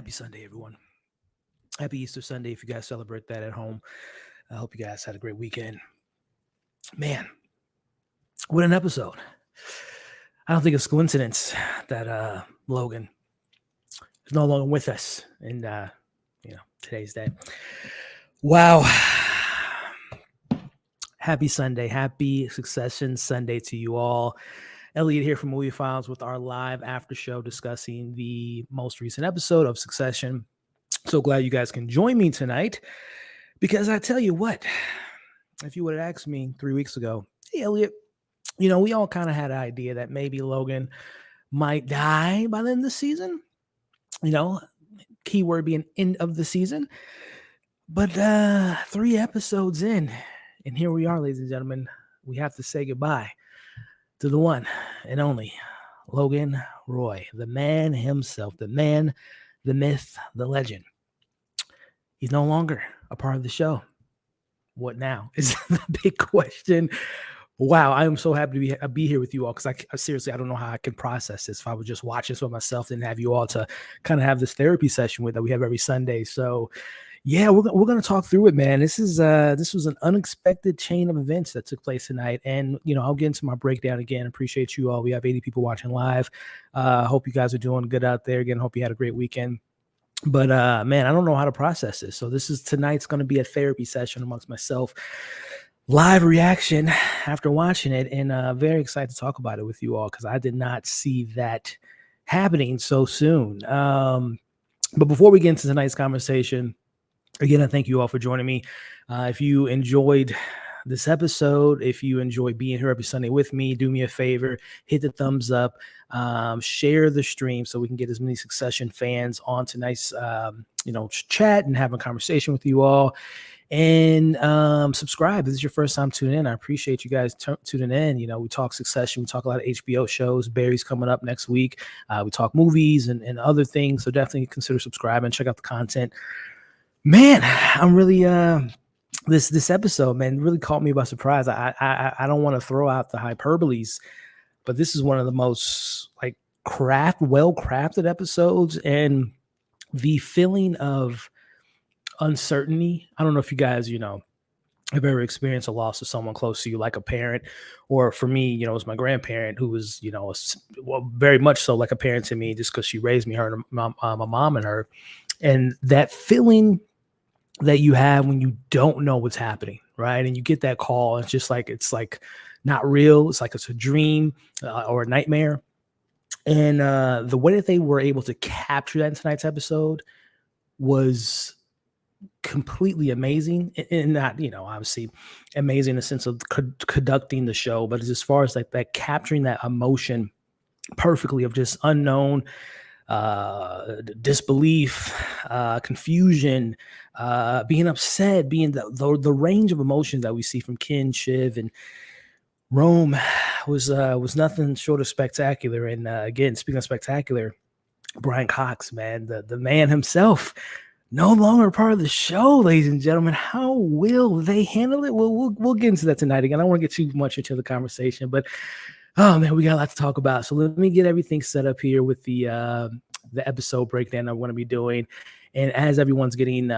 Happy Sunday, everyone. Happy Easter Sunday if you guys celebrate that at home. I hope you guys had a great weekend. Man, what an episode. I don't think it's coincidence that Logan is no longer with us in today's day. Wow. Happy Sunday. Happy Succession Sunday to you all. Elliot here from MovieFiles with our live after show discussing the most recent episode of Succession. So glad you guys can join me tonight because I tell you what, if you would have asked me 3 weeks ago, hey, Elliot, we all kind of had an idea that maybe Logan might die by the end of the season, keyword being end of the season. But 3 episodes in, and here we are, ladies and gentlemen, we have to say goodbye to the one and only Logan Roy, the man himself, the man, the myth, the legend. He's no longer a part of the show. What now is the big question. Wow, I am so happy to be here with you all because I seriously, I don't know how I can process this. If I would just watch this with myself and have you all to kind of have this therapy session with that we have every Sunday. So yeah, we're going to talk through it, man. This was an unexpected chain of events that took place tonight. And, I'll get into my breakdown again. Appreciate you all. We have 80 people watching live. Hope you guys are doing good out there. Again, hope you had a great weekend. But, man, I don't know how to process this. So tonight's going to be a therapy session amongst myself. Live reaction after watching it. And very excited to talk about it with you all because I did not see that happening so soon. But before we get into tonight's conversation, again, I thank you all for joining me. If you enjoyed this episode, if you enjoy being here every Sunday with me, do me a favor, hit the thumbs up, share the stream so we can get as many Succession fans on tonight's, chat and have a conversation with you all. And subscribe. If this is your first time tuning in, I appreciate you guys tuning in. We talk Succession. We talk a lot of HBO shows. Barry's coming up next week. We talk movies and other things. So definitely consider subscribing. Check out the content. Man, I'm really this episode, man, really caught me by surprise. I don't want to throw out the hyperboles, but this is one of the most well crafted episodes, and the feeling of uncertainty. I don't know if you guys, have ever experienced a loss of someone close to you, like a parent, or for me, it was my grandparent who was, very much so like a parent to me, just because she raised me, her, my mom and her, and that feeling that you have when you don't know what's happening, right? And you get that call, and it's like not real. It's like it's a dream or a nightmare. And the way that they were able to capture that in tonight's episode was completely amazing. And not, obviously amazing in the sense of conducting the show, but as far as like that capturing that emotion perfectly of just unknown, disbelief, confusion, being upset, being the range of emotions that we see from Ken, Shiv, and Rome was nothing short of spectacular. And again, speaking of spectacular, Brian Cox, man, the man himself, no longer part of the show, ladies and gentlemen. How will they handle it? We'll get into that tonight. Again, I don't want to get too much into the conversation, but oh man, we got a lot to talk about. So let me get everything set up here with the episode breakdown I'm going to be doing. And as everyone's getting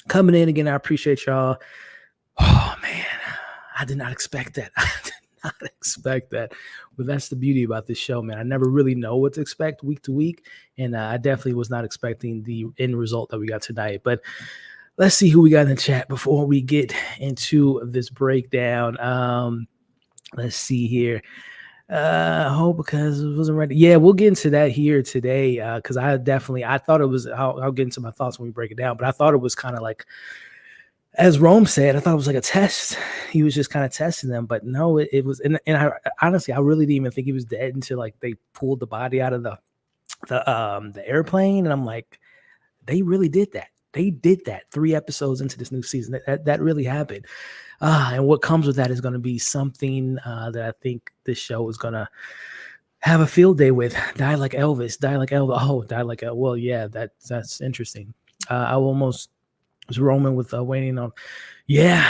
coming in again, I appreciate y'all. Oh man, I did not expect that. I did not expect that. But that's the beauty about this show, man. I never really know what to expect week to week. And I definitely was not expecting the end result that we got tonight. But let's see who we got in the chat before we get into this breakdown. Let's see here. Hope because it wasn't ready. Yeah, we'll get into that here today. Because I thought it was, I'll get into my thoughts when we break it down, but I thought it was kind of like, as Rome said, I thought it was like a test. He was just kind of testing them, but no, it was, and I honestly, I really didn't even think he was dead until like they pulled the body out of the airplane. And I'm like, they really did that. They did that 3 episodes into this new season. That really happened. And what comes with that is going to be something that I think this show is going to have a field day with. Die like Elvis. Oh, die like Elvis. Well, yeah, that's interesting. I almost was roaming with waiting on. Yeah.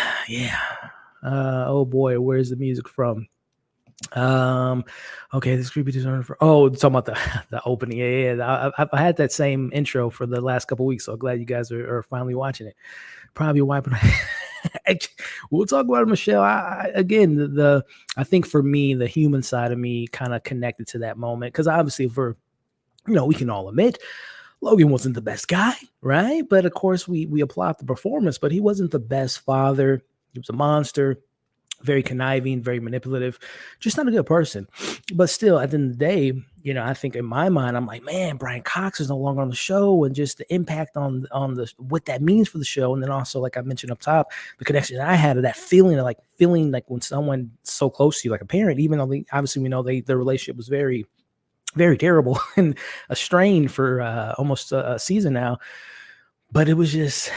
Oh boy, where's the music from? Okay, this creepy designer for talking about the opening. Yeah. I had that same intro for the last couple weeks, so glad you guys are finally watching it. Probably wiping. We'll talk about it, Michelle. Again, I think for me, the human side of me kind of connected to that moment because obviously, we can all admit Logan wasn't the best guy, right? But of course, we applaud the performance, but he wasn't the best father. He was a monster, very conniving, very manipulative, just not a good person. But still, at the end of the day, I think in my mind, I'm like, man, Brian Cox is no longer on the show, and just the impact on the what that means for the show, and then also, like I mentioned up top, the connection that I had of that feeling like when someone so close to you, like a parent, even though obviously we know their relationship was very, very terrible and strained for almost a season now, but it was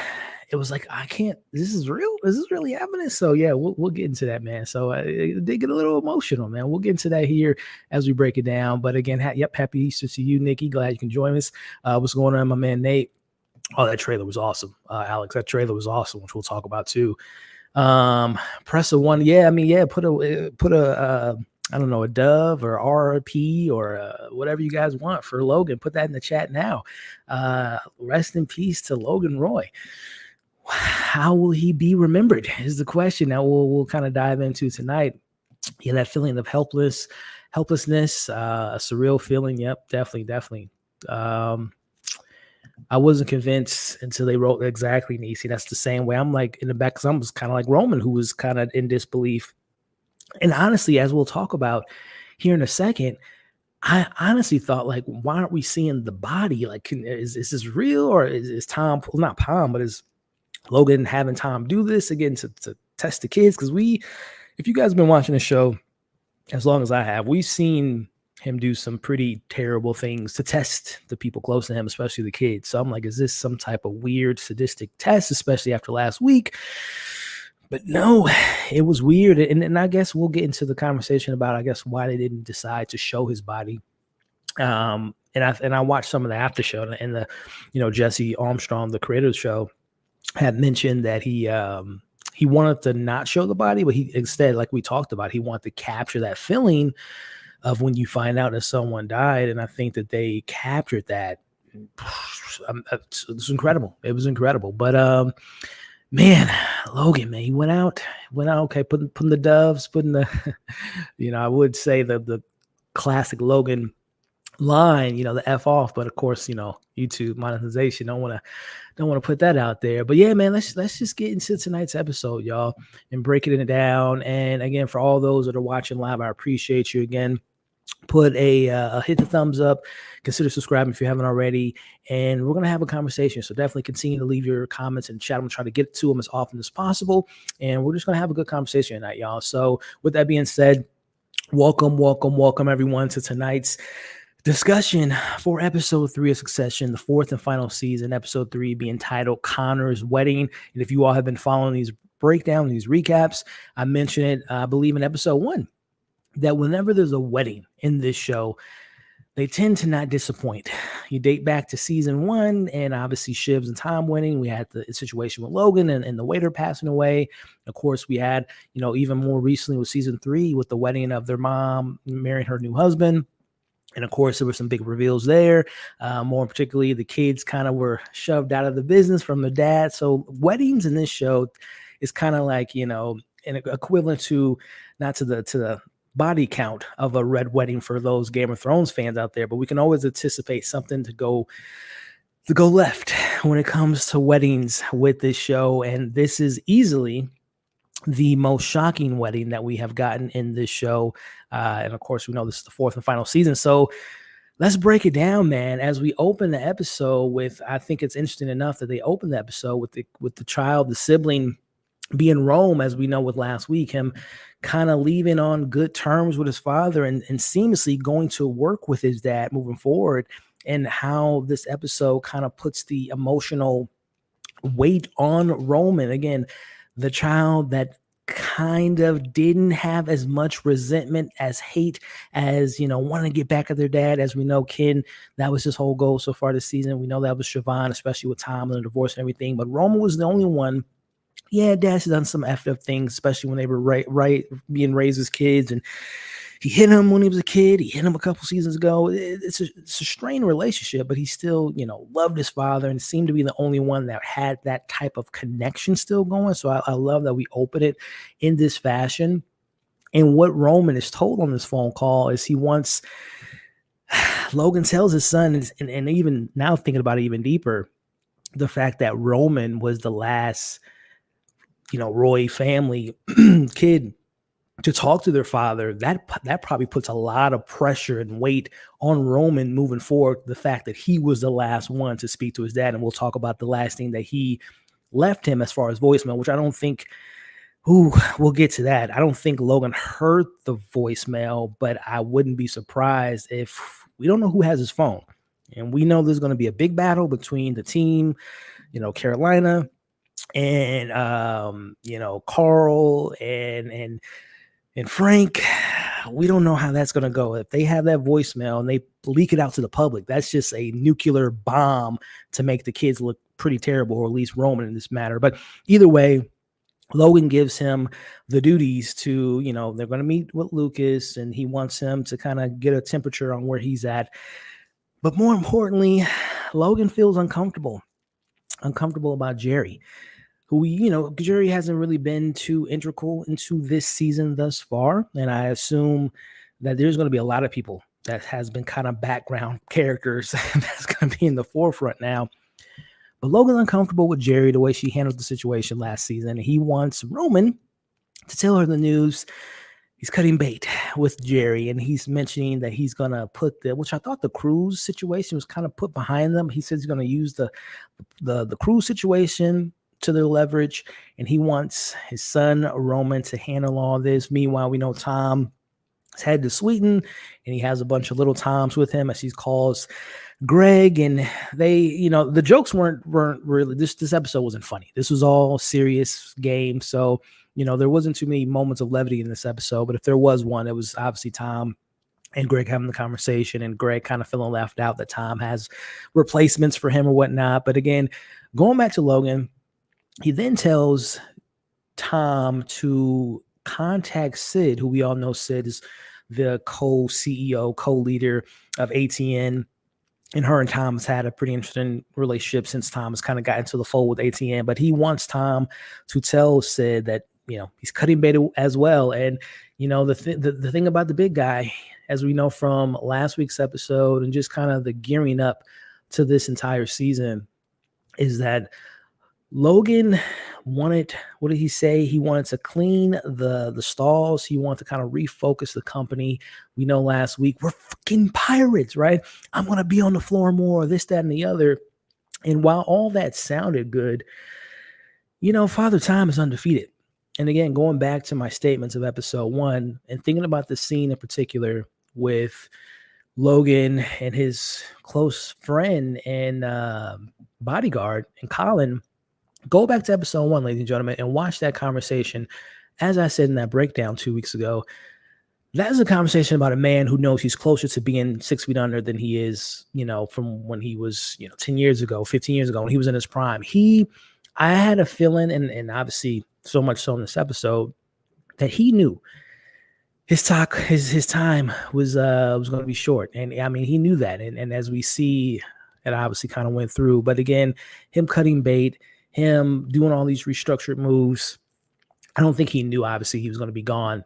like, I can't, this is real. Is this really happening? So yeah, we'll get into that, man. So it did get a little emotional, man. We'll get into that here as we break it down. But again, happy Easter to you, Nikki. Glad you can join us. What's going on, my man, Nate? Oh, that trailer was awesome. Alex, that trailer was awesome, which we'll talk about too. Press a one. Yeah. I mean, yeah, put a I don't know, a dove or RP or whatever you guys want for Logan. Put that in the chat now. Rest in peace to Logan Roy. How will he be remembered is the question that we'll kind of dive into tonight. Yeah, that feeling of helplessness, a surreal feeling. Yep, definitely. I wasn't convinced until they wrote exactly, Nisi. That's the same way I'm like in the back, because I was kind of like Roman, who was kind of in disbelief. And honestly, as we'll talk about here in a second, I honestly thought, like, why aren't we seeing the body? Like, is this real, or is Tom, not Tom, but is Logan having Tom do this again to test the kids? Because if you guys have been watching the show as long as I have, we've seen him do some pretty terrible things to test the people close to him, especially the kids. So I'm like, is this some type of weird sadistic test, especially after last week? But no, it was weird. And I guess we'll get into the conversation about, I guess, why they didn't decide to show his body. And I watched some of the after show, and Jesse Armstrong, the creator of the show, had mentioned that he wanted to not show the body, but he instead, like we talked about, he wanted to capture that feeling of when you find out that someone died. And I think that they captured that. It was incredible. It was incredible. But man, Logan, man, he went out, okay, putting the doves, putting the, I would say the classic Logan line, the F off, but of course, YouTube monetization, don't want to put that out there. But yeah, man, let's just get into tonight's episode, y'all, and breaking it down. And again, for all those that are watching live, I appreciate you. Again, put hit the thumbs up, consider subscribing if you haven't already, and we're going to have a conversation. So definitely continue to leave your comments in the chat. I'm going to try to get to them as often as possible, and we're just going to have a good conversation tonight, y'all. So with that being said, welcome everyone to tonight's discussion for episode 3 of Succession, the 4th and final season, episode 3 being titled Connor's Wedding. And if you all have been following these breakdowns, these recaps, I mentioned it, I believe, in episode 1, that whenever there's a wedding in this show, they tend to not disappoint. You date back to season 1, and obviously Shivs and Tom winning. We had the situation with Logan and the waiter passing away. Of course, we had, even more recently with season 3 with the wedding of their mom marrying her new husband. And of course, there were some big reveals there. More particularly, the kids kind of were shoved out of the business from their dad. So weddings in this show is kind of like, an equivalent to, not to the body count of a red wedding for those Game of Thrones fans out there, but we can always anticipate something to go left when it comes to weddings with this show. And this is easily the most shocking wedding that we have gotten in this show. And of course, we know this is the 4th and final season. So let's break it down, man. As we open the episode with, I think it's interesting enough that they open the episode with the child, the sibling, being Rome, as we know with last week, him kind of leaving on good terms with his father and seamlessly going to work with his dad moving forward, and how this episode kind of puts the emotional weight on Roman. Again, the child that kind of didn't have as much resentment as hate as, wanting to get back at their dad. As we know, Ken, that was his whole goal so far this season. We know that was Siobhan, especially with Tom and the divorce and everything. But Roman was the only one. Yeah, Dad's done some effed up things, especially when they were right being raised as kids, and he hit him when he was a kid. He hit him a couple seasons ago. It's a strained relationship, but he still, loved his father and seemed to be the only one that had that type of connection still going. So I love that we open it in this fashion. And what Roman is told on this phone call is he wants Logan tells his son, and even now thinking about it even deeper, the fact that Roman was the last, Roy family kid to talk to their father, that probably puts a lot of pressure and weight on Roman moving forward. The fact that he was the last one to speak to his dad, and we'll talk about the last thing that he left him as far as voicemail, which I don't think. We'll get to that. I don't think Logan heard the voicemail, but I wouldn't be surprised if we don't know who has his phone, and we know there's going to be a big battle between the team, Carolina, and Carl and Frank. We don't know how that's going to go. If they have that voicemail and they leak it out to the public, that's just a nuclear bomb to make the kids look pretty terrible, or at least Roman in this matter. But either way, Logan gives him the duties to, they're going to meet with Lucas, and he wants him to kind of get a temperature on where he's at. But more importantly, Logan feels uncomfortable about Jerry, who, Jerry hasn't really been too integral into this season thus far. And I assume that there's going to be a lot of people that has been kind of background characters that's going to be in the forefront now. But Logan's uncomfortable with Jerry, the way she handled the situation last season. And he wants Roman to tell her the news. He's cutting bait with Jerry, and he's mentioning that he's going to put which I thought the cruise situation was kind of put behind them. He says he's going to use the cruise situation to their leverage, and he wants his son Roman to handle all this. Meanwhile, we know Tom is headed to Sweden, and he has a bunch of little Toms with him, as he calls Greg. And they, the jokes weren't really, this episode wasn't funny. This was all serious game. So, there wasn't too many moments of levity in this episode, but if there was one, it was obviously Tom and Greg having the conversation, and Greg kind of feeling left out that Tom has replacements for him or whatnot. But again, going back to Logan, he then tells Tom to contact Sid, who we all know Sid is the co-CEO, co-leader of ATN. And her and Tom has had a pretty interesting relationship since Tom has kind of got into the fold with ATN. But he wants Tom to tell Sid that, he's cutting bait as well. And, the thing about the big guy, as we know from last week's episode and just kind of the gearing up to this entire season, is that Logan wanted, what did he say? He wanted to clean the stalls. He wanted to kind of refocus the company. We know last week, we're fucking pirates, right? I'm going to be on the floor more, this, that, and the other. And while all that sounded good, Father Time is undefeated. And again, going back to my statements of episode 1 and thinking about the scene in particular with Logan and his close friend and bodyguard and Colin, go back to episode 1, ladies and gentlemen, and watch that conversation. As I said in that breakdown 2 weeks ago, that is a conversation about a man who knows he's closer to being 6 feet under than he is, from when he was, 10 years ago, 15 years ago, when he was in his prime. I had a feeling, and obviously so much so in this episode, that he knew his time was going to be short. And I mean, he knew that. And as we see, it obviously kind of went through. But again, him cutting bait, him doing all these restructured moves, I don't think he knew, obviously, he was going to be gone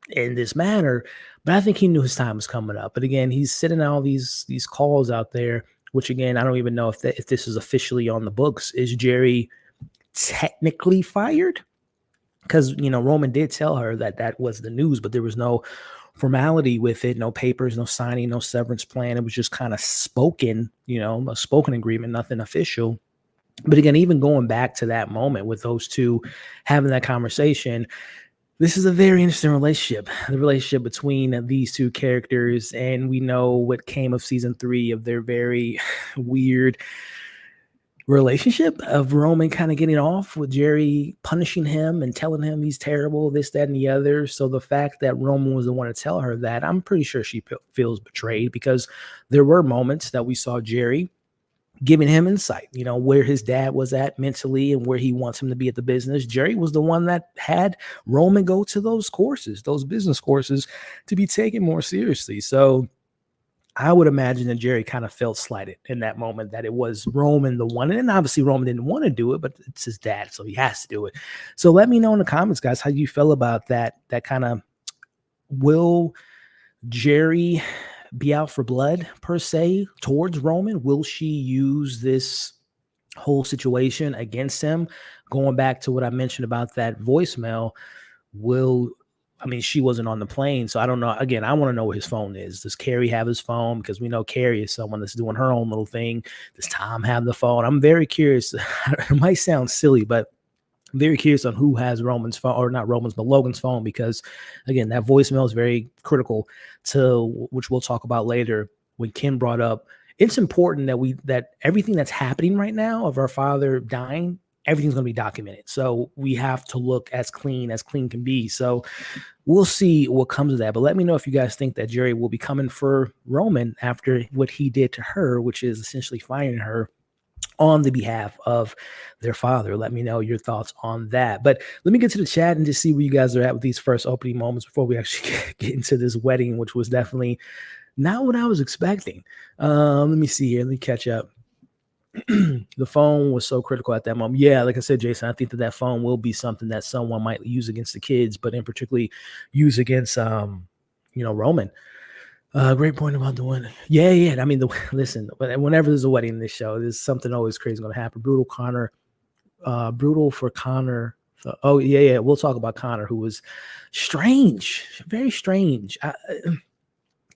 in this manner, but I think he knew his time was coming up. But again, he's sitting all these calls out there, which again, I don't even know if this is officially on the books. Is Jerry technically fired? Because, Roman did tell her that was the news, but there was no formality with it, no papers, no signing, no severance plan. It was just kind of spoken, a spoken agreement, nothing official. But again, even going back to that moment with those two having that conversation, this is a very interesting relationship, the relationship between these two characters. And we know what came of season 3 of their very weird relationship of Roman kind of getting off with Jerry punishing him and telling him he's terrible, this, that, and the other. So the fact that Roman was the one to tell her that, I'm pretty sure she feels betrayed, because there were moments that we saw Jerry, giving him insight, where his dad was at mentally and where he wants him to be at the business. Jerry was the one that had Roman go to those courses, those business courses, to be taken more seriously. So I would imagine that Jerry kind of felt slighted in that moment, that it was Roman the one. And obviously Roman didn't want to do it, but it's his dad, so he has to do it. So let me know in the comments, guys, how you feel about that kind of, will Jerry be out for blood per se towards Roman? Will she use this whole situation against him? Going back to what I mentioned about that voicemail, she wasn't on the plane, so I don't know. Again, I want to know where his phone is. Does Carrie have his phone? Because we know Carrie is someone that's doing her own little thing. Does Tom have the phone? I'm very curious. It might sound silly, but I'm very curious on who has Roman's phone, or not Roman's, but Logan's phone, because again, that voicemail is very critical to, which we'll talk about later. When Ken brought up, it's important that everything that's happening right now of our father dying, everything's going to be documented. So we have to look as clean can be. So we'll see what comes of that. But let me know if you guys think that Jerry will be coming for Roman after what he did to her, which is essentially firing her on the behalf of their father. Let me know your thoughts on that. But let me get to the chat and just see where you guys are at with these first opening moments before we actually get into this wedding, which was definitely not what I was expecting. Let me see here. Let me catch up. The phone was so critical at that moment. Yeah, like I said, Jason, I think that phone will be something that someone might use against the kids, but in particularly use against, Roman. Great point about the wedding. Yeah. I mean, listen, whenever there's a wedding in this show, there's something always crazy going to happen. Brutal for Connor. Oh, yeah. We'll talk about Connor, who was strange, very strange.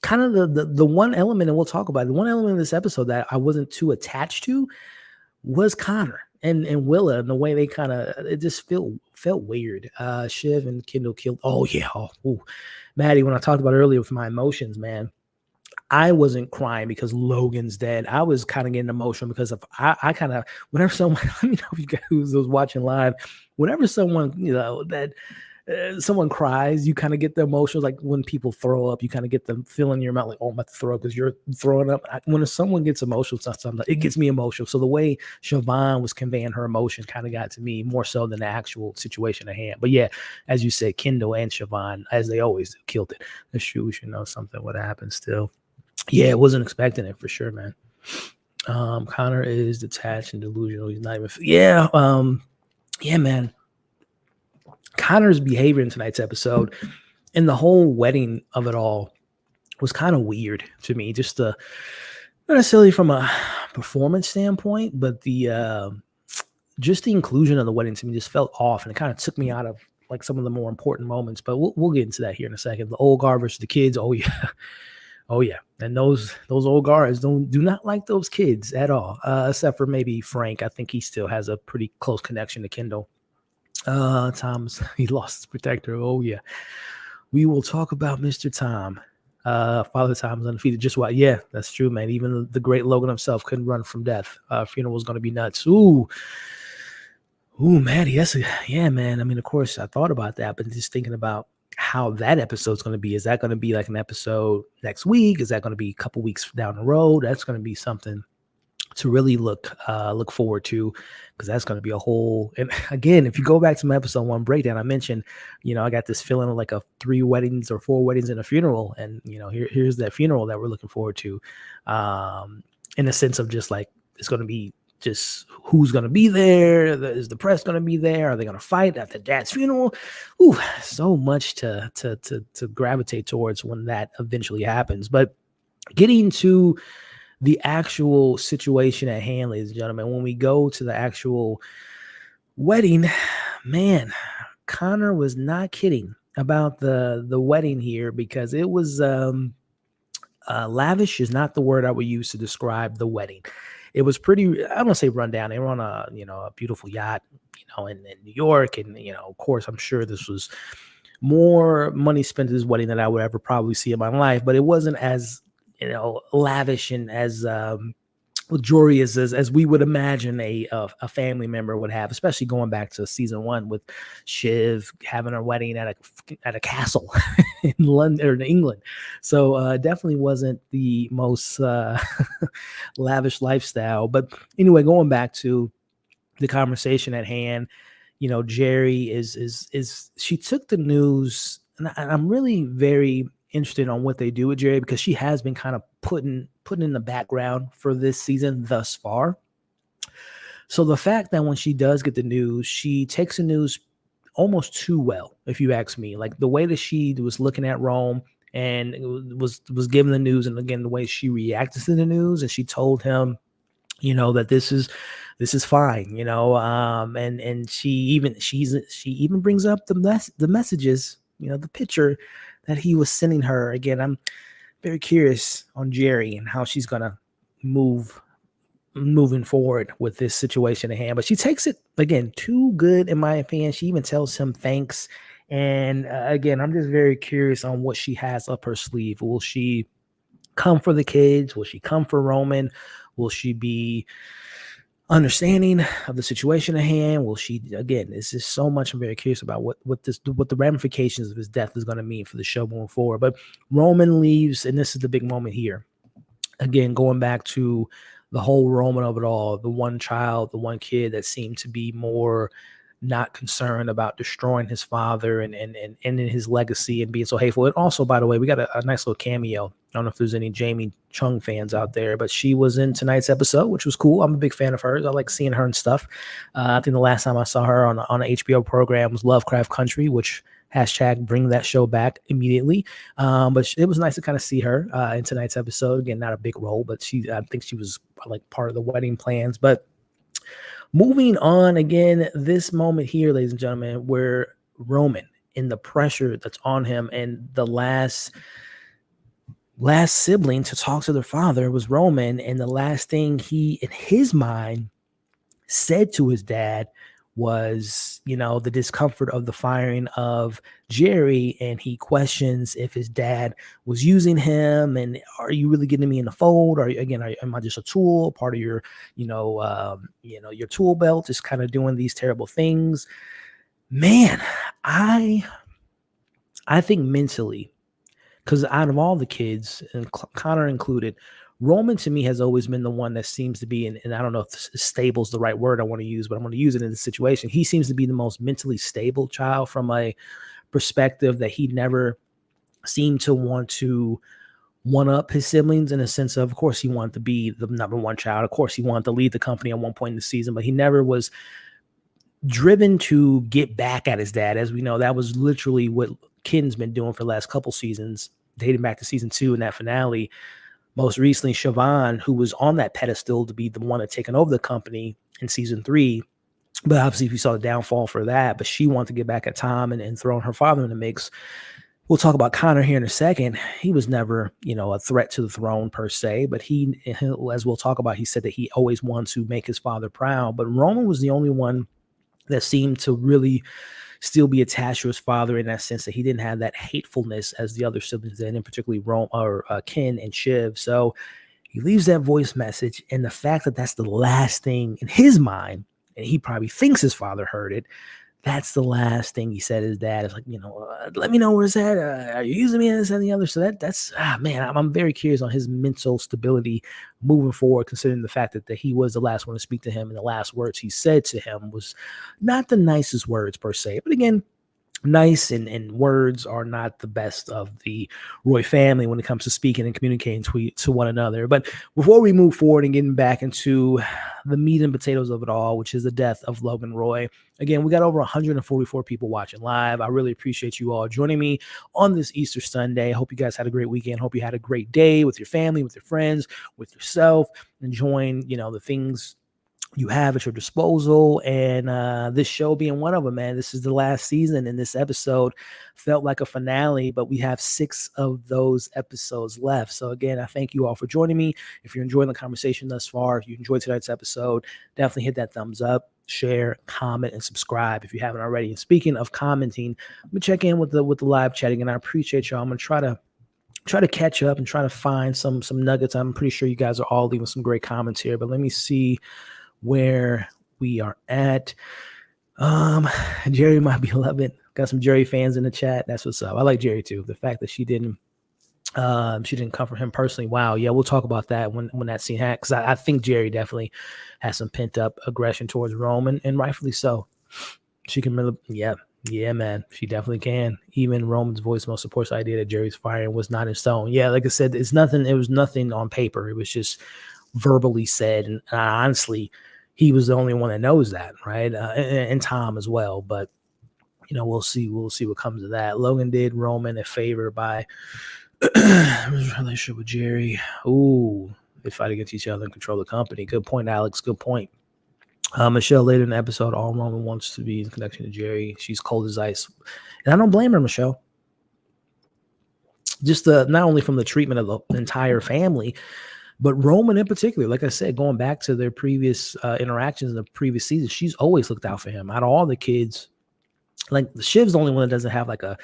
Kind of the one element, and we'll talk about it, the one element of this episode that I wasn't too attached to was Connor and Willa, and the way they kind of, it just felt weird. Shiv and Kendall killed. Oh yeah. Maddie, when I talked about earlier with my emotions, man, I wasn't crying because Logan's dead. I was kind of getting emotional because of I kind of, whenever someone, let me know if you guys who's watching live, whenever someone, someone cries, you kind of get the emotions. Like when people throw up, you kind of get the feeling in your mouth, like, oh, I'm about to throw up because you're throwing up. When someone gets emotional, it gets me emotional. So the way Siobhan was conveying her emotion kind of got to me more so than the actual situation at hand. But yeah, as you said, Kendall and Siobhan, as they always do, killed it. That's true. We should know something would happen still. Yeah, wasn't expecting it for sure, man. Connor is detached and delusional. He's not even. Yeah, man. Connor's behavior in tonight's episode and the whole wedding of it all was kind of weird to me. Just not necessarily from a performance standpoint, but just the inclusion of the wedding to me just felt off, and it kind of took me out of like some of the more important moments. But we'll get into that here in a second. The old guard versus the kids. Oh yeah. Oh yeah, and those old guards do not like those kids at all, except for maybe Frank. I think he still has a pretty close connection to Kendall. Tom's, he lost his protector. Oh yeah, we will talk about Mr. Tom. Father Tom's undefeated. Just what? Yeah, that's true, man. Even the great Logan himself couldn't run from death. Funeral was going to be nuts. Ooh, Maddie, yeah, man. I mean, of course, I thought about that, but just thinking about how that episode's going to be. Is that going to be like an episode next week? Is that going to be a couple weeks down the road? That's going to be something to really look forward to, because that's going to be a whole. And again, if you go back to my episode 1 breakdown, I mentioned, I got this feeling of like 3 weddings or 4 weddings and a funeral, and here's that funeral that we're looking forward to, in the sense of just like it's going to be just who's going to be there. Is the press going to be there? Are they going to fight at the dad's funeral? Ooh, so much to gravitate towards when that eventually happens. But getting to the actual situation at hand, ladies and gentlemen, when we go to the actual wedding, man, Connor was not kidding about the wedding here, because it was lavish is not the word I would use to describe the wedding. It was pretty, I don't want to say run down. They were on a beautiful yacht, in New York. And, of course, I'm sure this was more money spent at this wedding than I would ever probably see in my life, but it wasn't as, lavish and as, Jory is as we would imagine a family member would have, especially going back to season 1 with Shiv having her wedding at a castle in London or in England. So definitely wasn't the most lavish lifestyle. But anyway, going back to the conversation at hand, Jerry is she took the news, and I'm really very interested on what they do with Jerry, because she has been kind of putting in the background for this season thus far. So the fact that when she does get the news, she takes the news almost too well, if you ask me. Like the way that she was looking at Rome and was given the news, and again the way she reacted to the news, and she told him, that this is fine, and she even brings up the messages, the picture that he was sending her. Again, I'm very curious on Jerry and how she's gonna moving forward with this situation at hand. But she takes it, again, too good in my opinion. She even tells him thanks. And again, I'm just very curious on what she has up her sleeve. Will she come for the kids? Will she come for Roman? Will she be understanding of the situation at hand? Will she, again, it's just so much. I'm very curious about what the ramifications of his death is going to mean for the show moving forward. But Roman leaves, and this is the big moment here. Again, going back to the whole Roman of it all, the one child, the one kid that seemed to be more not concerned about destroying his father and ending his legacy and being so hateful. And also, by the way, we got a nice little cameo. I don't know if there's any Jamie Chung fans out there, but she was in tonight's episode, which was cool. I'm a big fan of hers. I like seeing her and stuff. I think the last time I saw her on an HBO program was Lovecraft Country, which #bring that show back immediately. But it was nice to kind of see her in tonight's episode. Again, not a big role, but I think she was like part of the wedding plans. But moving on, again, this moment here, ladies and gentlemen, where Roman, in the pressure that's on him, and the last sibling to talk to their father was Roman, and the last thing he, in his mind, said to his dad was, the discomfort of the firing of Jerry, and he questions if his dad was using him, and are you really getting me in the fold? Or am I just a tool, part of your, your tool belt, just kind of doing these terrible things? Man, I think mentally, because out of all the kids, and Connor included, Roman to me has always been the one that seems to be, and I don't know if stable is the right word I want to use, but I'm going to use it in this situation. He seems to be the most mentally stable child, from a perspective that he never seemed to want to one up his siblings, in a sense of course, he wanted to be the number one child. Of course, he wanted to lead the company at one point in the season, but he never was driven to get back at his dad. As we know, that was literally what Ken's been doing for the last couple seasons, dating back to season 2 and that finale. Most recently, Siobhan, who was on that pedestal to be the one that taken over the company in season 3, but obviously we saw the downfall for that. But she wanted to get back at Tom and throw her father in the mix. We'll talk about Connor here in a second. He was never, a threat to the throne per se, but he, as we'll talk about, he said that he always wanted to make his father proud. But Roman was the only one that seemed to really still be attached to his father, in that sense that he didn't have that hatefulness as the other siblings did, and particularly Ken and Shiv. So he leaves that voice message, and the fact that that's the last thing in his mind, and he probably thinks his father heard it, that's the last thing he said to his dad. Is like, let me know where it's at. Are you using me and this and the other? So that's man, I'm very curious on his mental stability moving forward, considering the fact that he was the last one to speak to him, and the last words he said to him was not the nicest words per se. But again, nice and words are not the best of the Roy family when it comes to speaking and communicating to one another. But before we move forward and getting back into the meat and potatoes of it all, which is the death of Logan Roy, again, we got over 144 people watching live. I really appreciate you all joining me on this Easter Sunday. I hope you guys had a great weekend. Hope you had a great day with your family, with your friends, with yourself, enjoying, the things you have at your disposal, and this show being one of them, man. This is the last season, and this episode felt like a finale, but we have 6 of those episodes left. So again, I thank you all for joining me. If you're enjoying the conversation thus far, if you enjoyed tonight's episode, definitely hit that thumbs up, share, comment, and subscribe if you haven't already. And speaking of commenting, let me check in with the live chatting, and I appreciate y'all. I'm gonna try to try to catch up and try to find some nuggets. I'm pretty sure you guys are all leaving some great comments here, but let me see where we are at. Jerry might be loving. Got some Jerry fans in the chat. That's what's up. I like Jerry too. The fact that she didn't come for him personally. Wow. Yeah, we'll talk about that when that scene happened, because I think Jerry definitely has some pent up aggression towards Roman, and rightfully so. She can really, yeah, man, she definitely can. Even Roman's voicemail supports the idea that Jerry's firing was not in stone. Yeah, like I said, it was nothing on paper. It was just verbally said, and honestly, he was the only one that knows that, right? And Tom as well. But we'll see what comes of that. Logan did Roman a favor by his relationship with Jerry. Ooh, they fight against each other and control the company. Good point, Alex. Good point. Michelle, later in the episode, all Roman wants to be in connection to Jerry. She's cold as ice. And I don't blame her, Michelle. Just not only from the treatment of the entire family, but Roman in particular. Like I said, going back to their previous interactions in the previous season, she's always looked out for him. Out of all the kids, like Shiv's the only one that doesn't have like a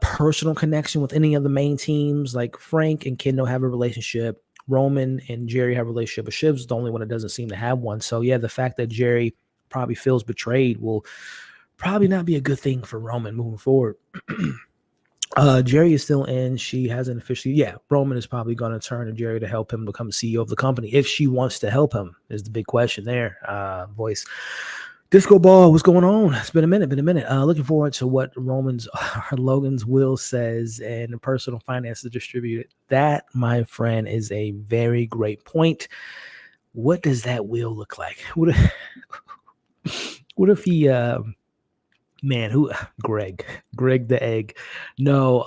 personal connection with any of the main teams. Like Frank and Kendo have a relationship. Roman and Jerry have a relationship, but Shiv's the only one that doesn't seem to have one. So yeah, the fact that Jerry probably feels betrayed will probably not be a good thing for Roman moving forward. Jerry is still in. She hasn't officially. Yeah, Roman is probably going to turn to Jerry to help him become CEO of the company if she wants to help him. Is the big question there. Voice. Disco Ball, what's going on? It's been a minute. Looking forward to what Logan's will says and personal finances distributed. That, my friend, is a very great point. What does that will look like? What if he, Greg the egg? No,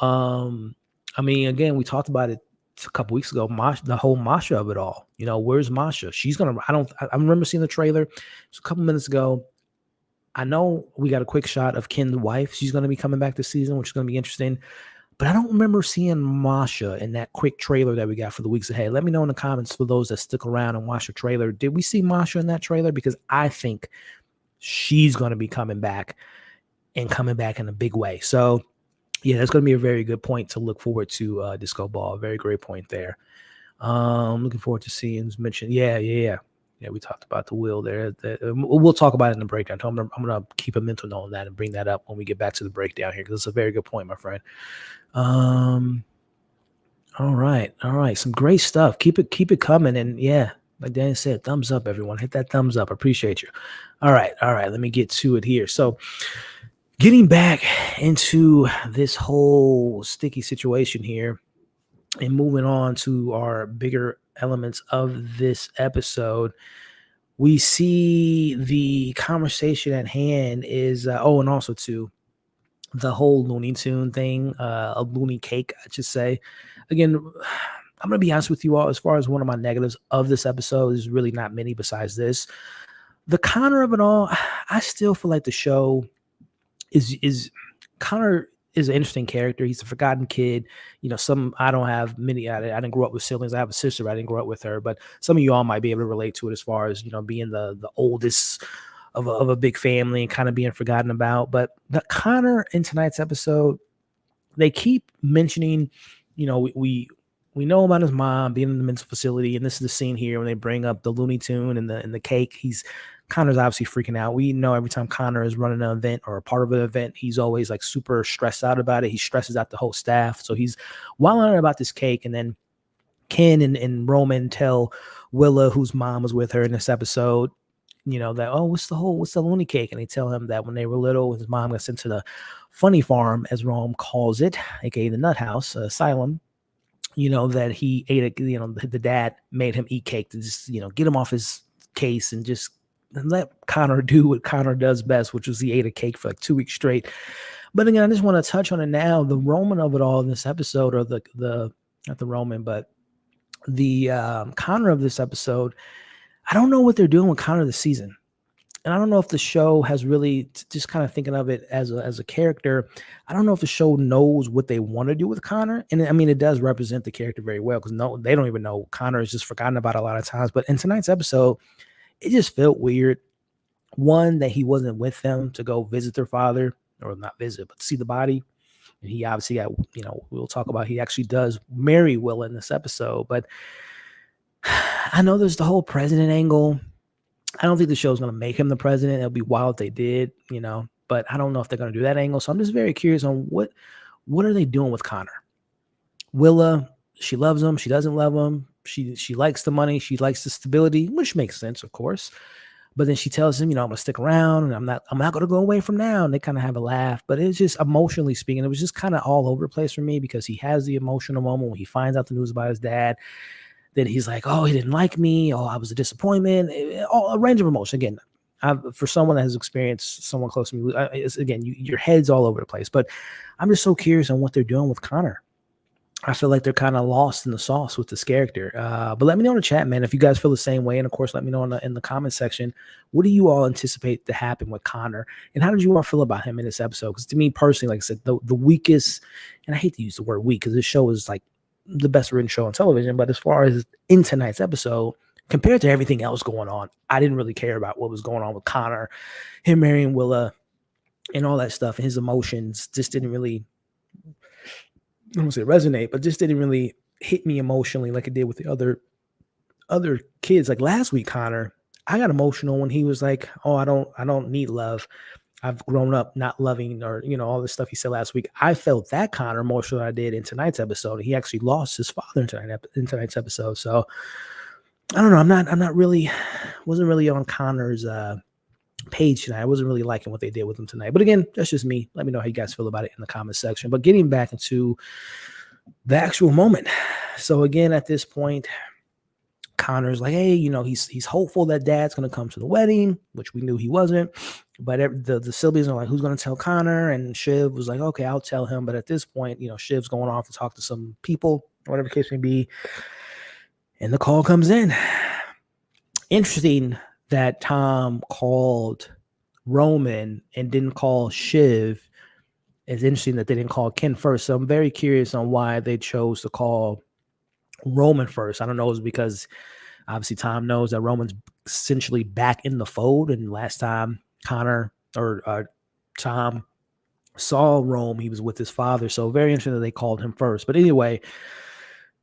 I mean, again, we talked about it a couple weeks ago. The whole Masha of it all. Where's Masha? I remember seeing the trailer. It was a couple minutes ago. I know we got a quick shot of Ken's wife. She's going to be coming back this season, which is going to be interesting. But I don't remember seeing Masha in that quick trailer that we got for the weeks ahead. Let me know in the comments for those that stick around and watch the trailer. Did we see Masha in that trailer? Because I think she's going to be coming back in a big way. So, yeah, that's going to be a very good point to look forward to, Disco Ball. Very great point there. Looking forward to seeing mentioned. Yeah, we talked about the will there. We'll talk about it in the breakdown. I'm going to keep a mental note on that and bring that up when we get back to the breakdown here, because it's a very good point, my friend. All right. Some great stuff. Keep it coming. And yeah, like Dan said, thumbs up, everyone. Hit that thumbs up. Appreciate you. All right. Let me get to it here. So getting back into this whole sticky situation here and moving on to our bigger elements of this episode, we see the conversation at hand is and also too the whole Looney Tune thing, a Looney cake, I should say. Again, I'm gonna be honest with you all. As far as one of my negatives of this episode, there's really not many besides this. The Connor of it all, I still feel like the show is Connor is an interesting character. He's a forgotten kid. I don't have many. I didn't grow up with siblings. I have a sister, but I didn't grow up with her. But some of you all might be able to relate to it as far as, being the oldest of a big family and kind of being forgotten about. But the Connor in tonight's episode, they keep mentioning, we know about his mom being in the mental facility, and this is the scene here when they bring up the Looney Tune and the cake. Connor's obviously freaking out. We know every time Connor is running an event or a part of an event, he's always like super stressed out about it. He stresses out the whole staff. So he's wilding out about this cake. And then Ken and Roman tell Willa, whose mom was with her in this episode, that, what's the loony cake? And they tell him that when they were little, his mom got sent to the funny farm, as Rome calls it, aka the nut house, asylum, that he ate the dad made him eat cake to just, get him off his case and just let Connor do what Connor does best, which was he ate a cake for like 2 weeks straight. But again, I just want to touch on it now. The Roman of it all in this episode, or the not the Roman, but the Connor of this episode, I don't know what they're doing with Connor this season. And I don't know if the show has really, just kind of thinking of it as a character, I don't know if the show knows what they want to do with Connor. And I mean, it does represent the character very well, because they don't even know. Connor is just forgotten about a lot of times. But in tonight's episode, it just felt weird. One, that he wasn't with them to go visit their father, or not visit, but see the body. And he obviously got, we'll talk about, he actually does marry Willa in this episode. But I know there's the whole president angle. I don't think the show's going to make him the president. It'll be wild if they did, but I don't know if they're going to do that angle. So I'm just very curious on what are they doing with Connor? Willa, she loves him. She doesn't love him. She likes the money. She likes the stability, which makes sense, of course. But then she tells him, I'm going to stick around and I'm not going to go away from now. And they kind of have a laugh, but it's just emotionally speaking, it was just kind of all over the place for me because he has the emotional moment when he finds out the news about his dad. Then he's like, oh, he didn't like me. Oh, I was a disappointment. A range of emotion. Again, for someone that has experienced someone close to me, your head's all over the place. But I'm just so curious on what they're doing with Connor. I feel like they're kind of lost in the sauce with this character. But let me know in the chat, man, if you guys feel the same way. And of course, let me know in the comment section. What do you all anticipate to happen with Connor? And how did you all feel about him in this episode? Because to me personally, like I said, the weakest, and I hate to use the word weak because this show is like the best written show on television. But as far as in tonight's episode, compared to everything else going on, I didn't really care about what was going on with Connor, him marrying Willa, and all that stuff. And his emotions just didn't really, I don't want to say resonate, but just didn't really hit me emotionally like it did with the other kids. Like last week, Connor, I got emotional when he was like, "Oh, I don't need love. I've grown up not loving," or all this stuff he said last week. I felt that Connor emotional than I did in tonight's episode. He actually lost his father in tonight's episode. So I don't know. Wasn't really on Connor's page tonight. I wasn't really liking what they did with him tonight. But again, that's just me. Let me know how you guys feel about it in the comment section. But getting back into the actual moment. So again, at this point, Connor's like, hey, he's hopeful that dad's going to come to the wedding, which we knew he wasn't. But the siblings are like, who's going to tell Connor? And Shiv was like, okay, I'll tell him. But at this point, Shiv's going off to talk to some people, whatever the case may be. And the call comes in. Interesting that Tom called Roman and didn't call Shiv. It's interesting that they didn't call Ken first. So I'm very curious on why they chose to call Roman first. I don't know if it was because obviously Tom knows that Roman's essentially back in the fold. And last time Connor or Tom saw Rome, he was with his father. So very interesting that they called him first. But anyway,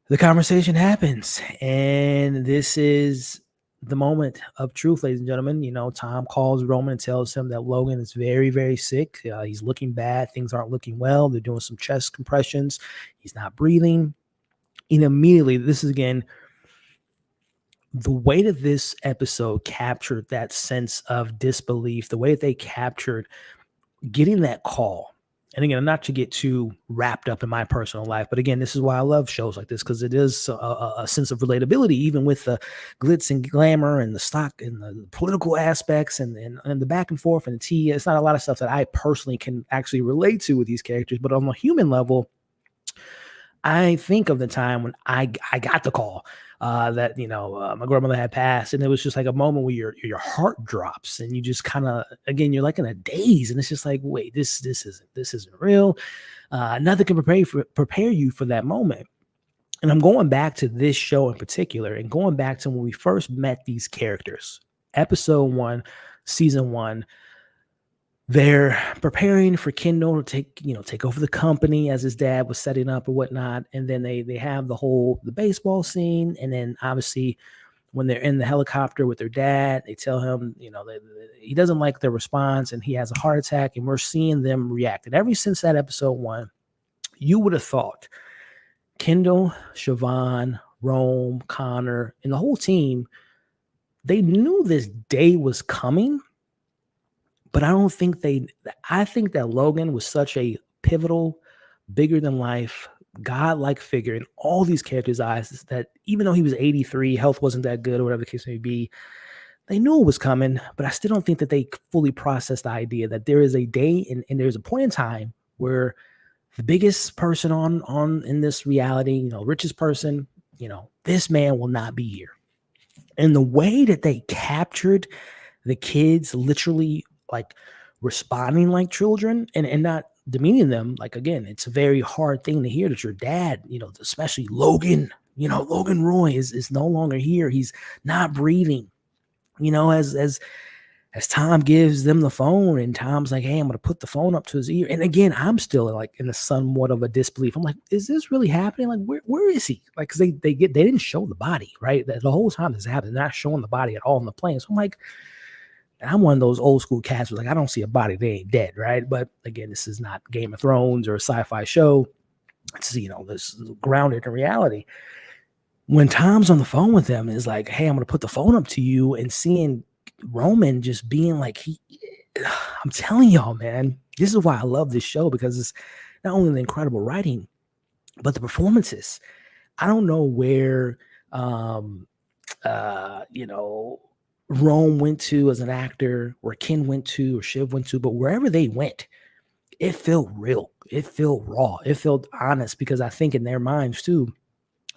the conversation happens. And this is the moment of truth, ladies and gentlemen. Tom calls Roman and tells him that Logan is very, very sick. He's looking bad. Things aren't looking well. They're doing some chest compressions. He's not breathing. And immediately, this is again, the way that this episode captured that sense of disbelief, the way that they captured getting that call. And again, not to get too wrapped up in my personal life, but again, this is why I love shows like this, because it is a sense of relatability, even with the glitz and glamour and the stock and the political aspects and the back and forth and the tea. It's not a lot of stuff that I personally can actually relate to with these characters, but on a human level, I think of the time when I got the call that my grandmother had passed, and it was just like a moment where your heart drops, and you just kind of, again, you're like in a daze, and it's just like, wait, this isn't real. Nothing can prepare you for that moment. And I'm going back to this show in particular, and going back to when we first met these characters, episode 1, season 1. They're preparing for Kendall to take over the company as his dad was setting up or whatnot. And then they have the baseball scene. And then obviously when they're in the helicopter with their dad, they tell him, he doesn't like their response and he has a heart attack, and we're seeing them react. And ever since that episode 1, you would have thought Kendall, Siobhan, Rome, Connor, and the whole team, they knew this day was coming. But I think that Logan was such a pivotal, bigger than life, godlike figure in all these characters' eyes that even though he was 83, health wasn't that good or whatever the case may be, they knew it was coming. But I still don't think that they fully processed the idea that there is a day and there's a point in time where the biggest person on in this reality, richest person, this man will not be here. And the way that they captured the kids literally like responding like children and not demeaning them. Like, again, it's a very hard thing to hear that your dad, especially Logan, Logan Roy is no longer here. He's not breathing, as as Tom gives them the phone, and Tom's like, hey, I'm going to put the phone up to his ear. And again, I'm still like in a somewhat of a disbelief. I'm like, is this really happening? Like, where is he? Like, cause they didn't show the body, right? The whole time this happened, they're not showing the body at all in the plane. So I'm like, I'm one of those old school cats who's like, I don't see a body, they ain't dead, right? But again, this is not Game of Thrones or a sci-fi show. It's, this is grounded in reality. When Tom's on the phone with them, is like, hey, I'm going to put the phone up to you, and seeing Roman just being like, I'm telling y'all, man, this is why I love this show, because it's not only the incredible writing, but the performances. I don't know where, Rome went to as an actor, or Ken went to, or Shiv went to, but wherever they went, it felt real. It felt raw. It felt honest, because I think in their minds too,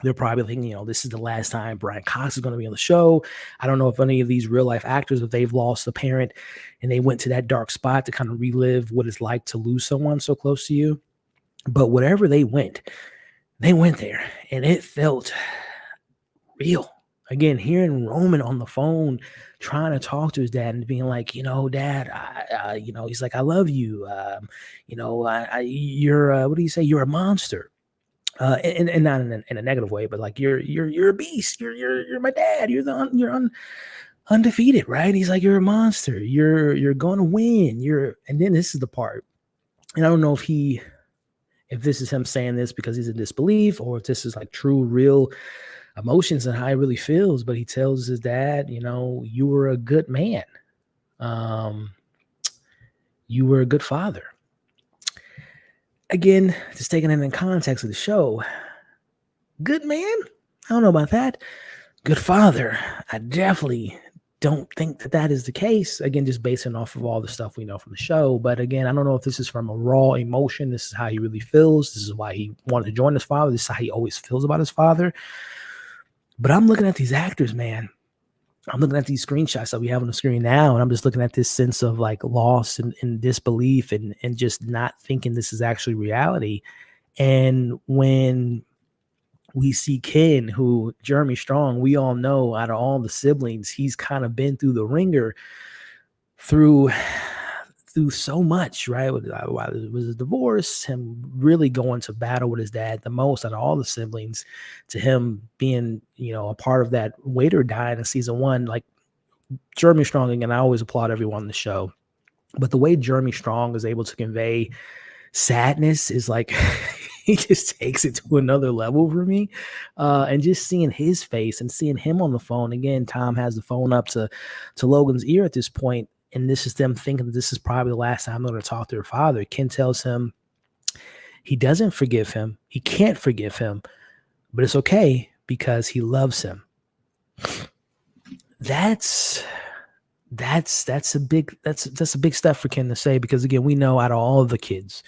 they're probably thinking, this is the last time Brian Cox is going to be on the show. I don't know if any of these real life actors, if they've lost a parent and they went to that dark spot to kind of relive what it's like to lose someone so close to you. But whatever they went there, and it felt real. Again, hearing Roman on the phone trying to talk to his dad and being like, Dad, he's like, I love you. You're, what do you say? You're a monster. And not in a negative way, but like you're a beast. You're my dad. You're undefeated, right? He's like, you're a monster. You're going to win. And then this is the part, and I don't know if this is him saying this because he's in disbelief, or if this is like true, real emotions and how he really feels. But he tells his dad, you were a good man. You were a good father. Again, just taking it in context of the show, good man? I don't know about that. Good father? I definitely don't think that is the case. Again, just basing off of all the stuff we know from the show. But again, I don't know if this is from a raw emotion. This is how he really feels. This is why he wanted to join his father. This is how he always feels about his father. But I'm looking at these actors, man. I'm looking at these screenshots that we have on the screen now, and I'm just looking at this sense of like loss and disbelief and just not thinking this is actually reality. And when we see Ken, who Jeremy Strong, we all know out of all the siblings, he's kind of been through the ringer through so much, right? Whether it was a divorce, him really going to battle with his dad the most out of all the siblings, to him being, a part of that waiter dying in season 1. Like Jeremy Strong, again, I always applaud everyone on the show, but the way Jeremy Strong is able to convey sadness is like, he just takes it to another level for me. And just seeing his face and seeing him on the phone, again, Tom has the phone up to Logan's ear at this point, and this is them thinking that this is probably the last time they're going to talk to their father. Ken tells him he doesn't forgive him. He can't forgive him, but it's okay because he loves him. That's a big step for Ken to say, because again, we know out of all of the kids,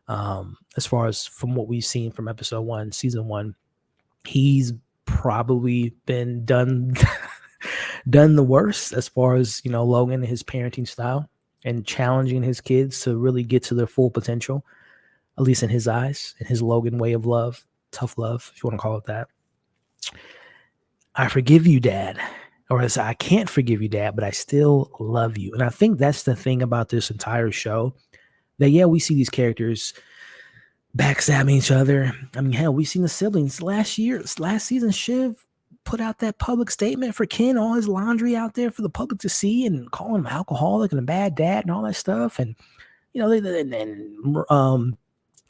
as far as from what we've seen from episode 1, season 1, he's probably been done the worst as far as, Logan and his parenting style and challenging his kids to really get to their full potential, at least in his eyes, in his Logan way of love, tough love, if you want to call it that. I forgive you, Dad. Or as I can't forgive you, Dad, but I still love you. And I think that's the thing about this entire show, that, yeah, we see these characters backstabbing each other. I mean, hell, we've seen the siblings last season. Shiv put out that public statement for Ken, all his laundry out there for the public to see, and calling him alcoholic and a bad dad and all that stuff. And,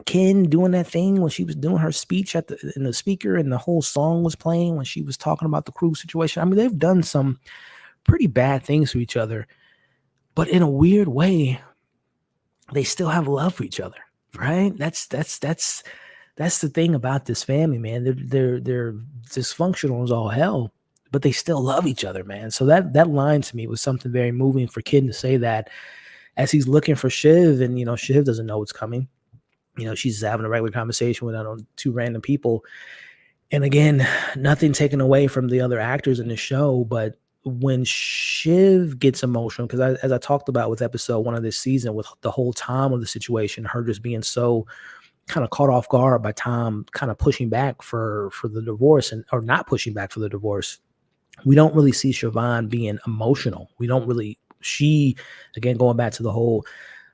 Ken doing that thing when she was doing her speech in the speaker, and the whole song was playing when she was talking about the crew situation. I mean, they've done some pretty bad things to each other, but in a weird way, they still have love for each other, right? That's the thing about this family, man. They're dysfunctional as all hell, but they still love each other, man. So that line to me was something very moving for Ken to say that as he's looking for Shiv, and Shiv doesn't know what's coming. She's having a regular conversation with, I don't know, 2 random people. And again, nothing taken away from the other actors in the show, but when Shiv gets emotional, because as I talked about with episode 1 of this season, with the whole Tom of the situation, her just being so kind of caught off guard by Tom kind of pushing back for the divorce, or not pushing back for the divorce. We don't really see Siobhan being emotional. We don't really she, again, going back to the whole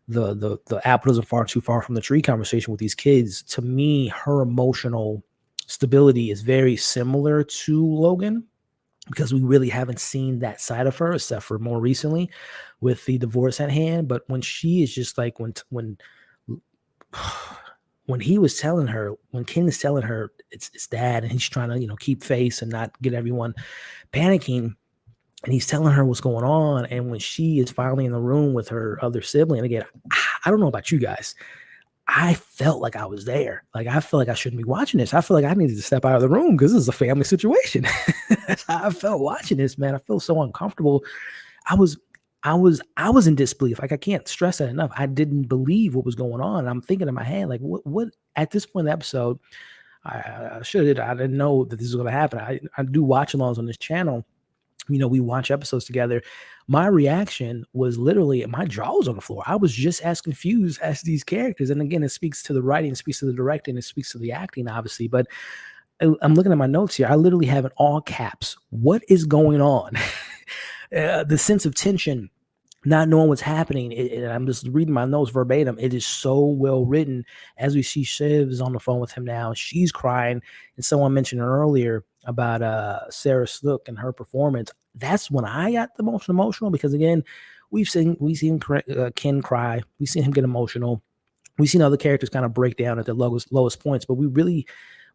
the apple isn't far too far from the tree conversation with these kids. To me, her emotional stability is very similar to Logan, because we really haven't seen that side of her except for more recently with the divorce at hand. But when she is just like when he was telling her, when Ken is telling her it's dad, and he's trying to keep face and not get everyone panicking, and he's telling her what's going on, and when she is finally in the room with her other sibling, and again, I don't know about you guys, I felt like I was there. Like, I feel like I shouldn't be watching this. I feel like I needed to step out of the room because this is a family situation. That's how I felt watching this, man. I feel so uncomfortable. I was in disbelief. Like, I can't stress that enough. I didn't believe what was going on. I'm thinking in my head, like, what at this point in the episode, I didn't know that this was going to happen. I do watch alongs on this channel. We watch episodes together. My reaction was literally, my jaw was on the floor. I was just as confused as these characters. And again, it speaks to the writing, it speaks to the directing, it speaks to the acting, obviously. But I'm looking at my notes here. I literally have in all caps, what is going on? The sense of tension, not knowing what's happening. I'm just reading my notes verbatim. It is so well written. As we see, Shiv is on the phone with him now. She's crying. And someone mentioned earlier about Sarah Snook and her performance. That's when I got the most emotional, because again, we've seen Ken cry. We've seen him get emotional. We've seen other characters kind of break down at their lowest points, but we really,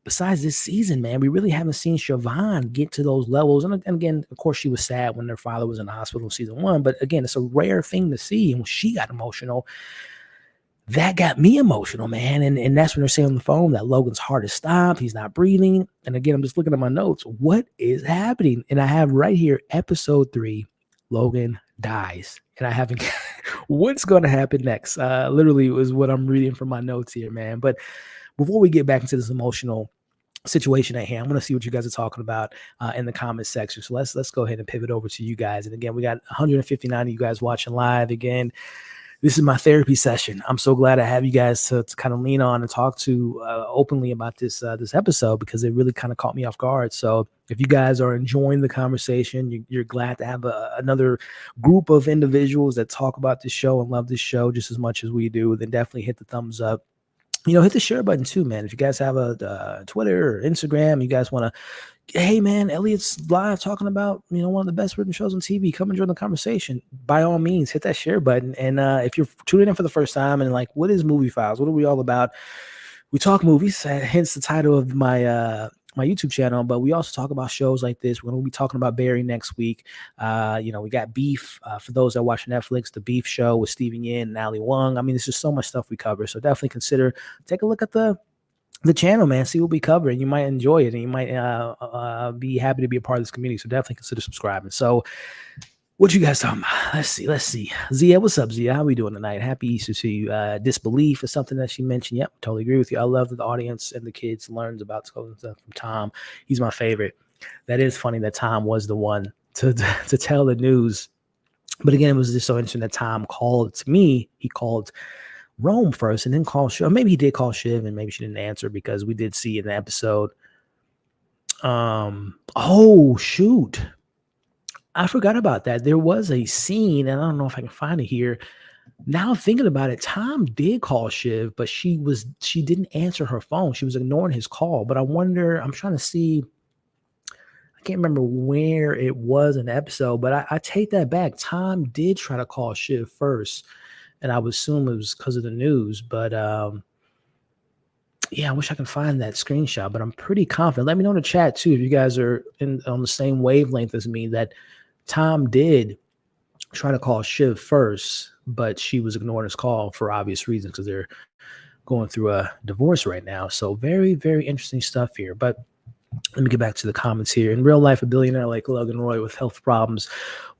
besides this season, man, we really haven't seen Siobhan get to those levels. And again, of course, she was sad when their father was in the hospital in season 1, but again, it's a rare thing to see. And when she got emotional, that got me emotional, man. And that's when they're saying on the phone that Logan's heart has stopped. He's not breathing. And again, I'm just looking at my notes. What is happening? And I have right here, episode 3, Logan dies. And I haven't, what's going to happen next? Literally is what I'm reading from my notes here, man. But before we get back into this emotional situation at hand, I'm going to see what you guys are talking about in the comment section. So let's go ahead and pivot over to you guys. And again, we got 159 of you guys watching live. Again, this is my therapy session. I'm so glad I have you guys to kind of lean on and talk to openly about this episode, because it really kind of caught me off guard. So if you guys are enjoying the conversation, you're glad to have another group of individuals that talk about this show and love this show just as much as we do, then definitely hit the thumbs up. Hit the share button too, man. If you guys have a Twitter or Instagram, you guys want to, hey, man, Elliot's live talking about, one of the best written shows on TV. Come and join the conversation. By all means, hit that share button. And if you're tuning in for the first time and like, what is MovieFiles? What are we all about? We talk movies, hence the title of my my YouTube channel, but we also talk about shows like this. We're going to be talking about Barry next week. We got Beef. For those that watch Netflix, the Beef show with Steven Yeun and Ali Wong. I mean, there's just so much stuff we cover. So definitely take a look at the channel, man. See what we cover, and you might enjoy it, and you might be happy to be a part of this community. So definitely consider subscribing. So what you guys talking about? Let's see. Zia, what's up, Zia? How we doing tonight? Happy Easter to you. Disbelief is something that she mentioned. Yep, totally agree with you. I love that the audience and the kids learns about stuff from Tom. He's my favorite. That is funny that Tom was the one to tell the news. But again, it was just so interesting that Tom called to me. He called Rome first and then called Shiv. Maybe he did call Shiv and maybe she didn't answer, because we did see in the episode. Oh, shoot. I forgot about that. There was a scene, and I don't know if I can find it here. Now thinking about it, Tom did call Shiv, but she didn't answer her phone. She was ignoring his call. But I wonder, I'm trying to see, I can't remember where it was in the episode, but I take that back. Tom did try to call Shiv first, and I would assume it was because of the news. But yeah, I wish I could find that screenshot, but I'm pretty confident. Let me know in the chat too if you guys are on the same wavelength as me, that Tom did try to call Shiv first, but she was ignoring his call for obvious reasons, because they're going through a divorce right now. So very, very interesting stuff here. But let me get back to the comments here. In real life, a billionaire like Logan Roy with health problems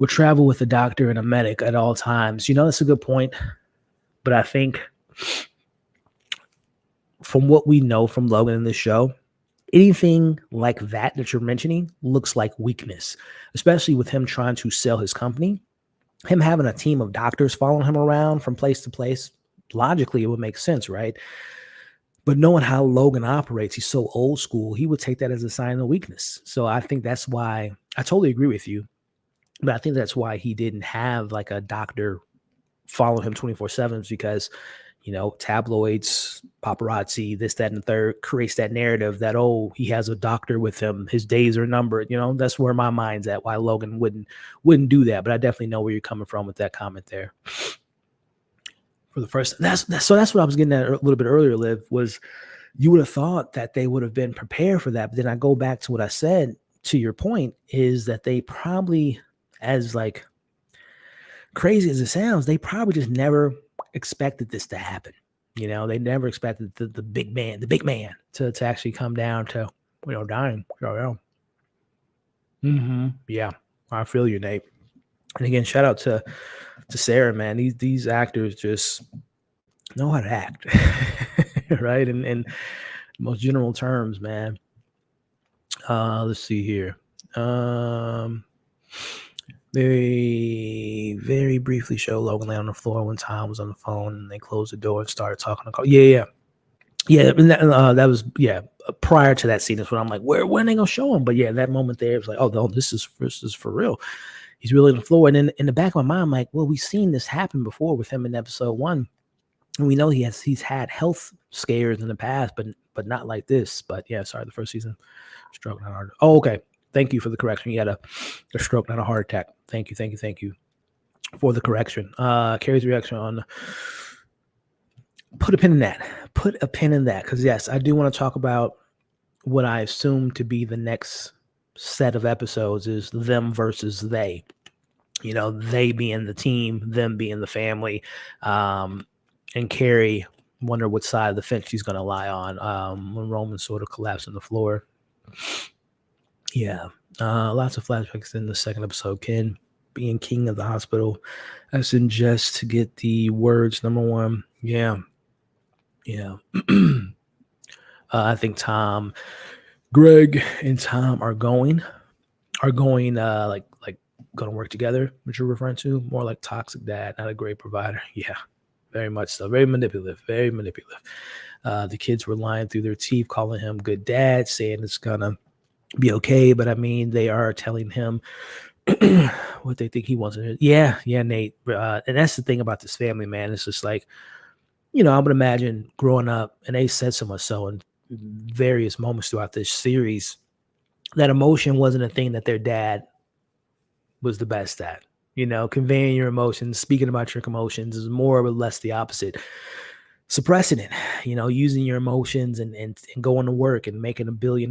would travel with a doctor and a medic at all times. That's a good point. But I think from what we know from Logan in this show, anything like that you're mentioning looks like weakness, especially with him trying to sell his company. Him having a team of doctors following him around from place to place, logically, it would make sense, right? But knowing how Logan operates, he's so old school, he would take that as a sign of weakness. So I think that's why I totally agree with you. But I think that's why he didn't have like a doctor follow him 24/7, because, tabloids, paparazzi, this, that, and the third creates that narrative that, oh, he has a doctor with him, his days are numbered. That's where my mind's at, why Logan wouldn't do that. But I definitely know where you're coming from with that comment there. For the first, that's what I was getting at a little bit earlier, Liv, was you would have thought that they would have been prepared for that. But then I go back to what I said, to your point, is that they probably, as like crazy as it sounds, they probably just never expected this to happen. They never expected the big man to actually come down to, dying. Yeah, I feel you, Nate. And again, shout out to Sarah, man. These actors just know how to act, right? In most general terms, man. Let's see here. They very briefly show Logan lay on the floor when Tom was on the phone, and they closed the door and started talking on the call. Yeah. And that was prior to that scene. Is when I'm like, when are they gonna show him? But yeah, that moment there, it was like, oh no, this is for real. He's really on the floor. And then in the back of my mind, I'm like, well, we've seen this happen before with him in episode 1. And we know he's had health scares in the past, but not like this. But yeah, sorry, the first season, stroke, not hard. Oh, okay. Thank you for the correction. You had a stroke, not a heart attack. Thank you for the correction. Carrie's reaction on put a pin in that. Because yes, I do want to talk about what I assume to be the next set of episodes is them versus they. They being the team, them being the family. And Carrie, wonder what side of the fence she's going to lie on when Roman sort of collapsed on the floor. Yeah. Lots of flashbacks in the second episode. Ken being king of the hospital. As in just to get the words, number 1. Yeah. I think Greg and Tom are going like going to work together, which you're referring to. More like toxic dad, not a great provider. Yeah. Very much so. Very manipulative. The kids were lying through their teeth, calling him good dad, saying it's going to be okay. But I mean, they are telling him what they think he wants to hear. Yeah, Nate. And that's the thing about this family, man. It's just like, I would imagine growing up, and they said so much so in various moments throughout this series, that emotion wasn't a thing that their dad was the best at. Conveying your emotions, speaking about your emotions is more or less the opposite. Suppressing it, using your emotions and going to work and making $1 billion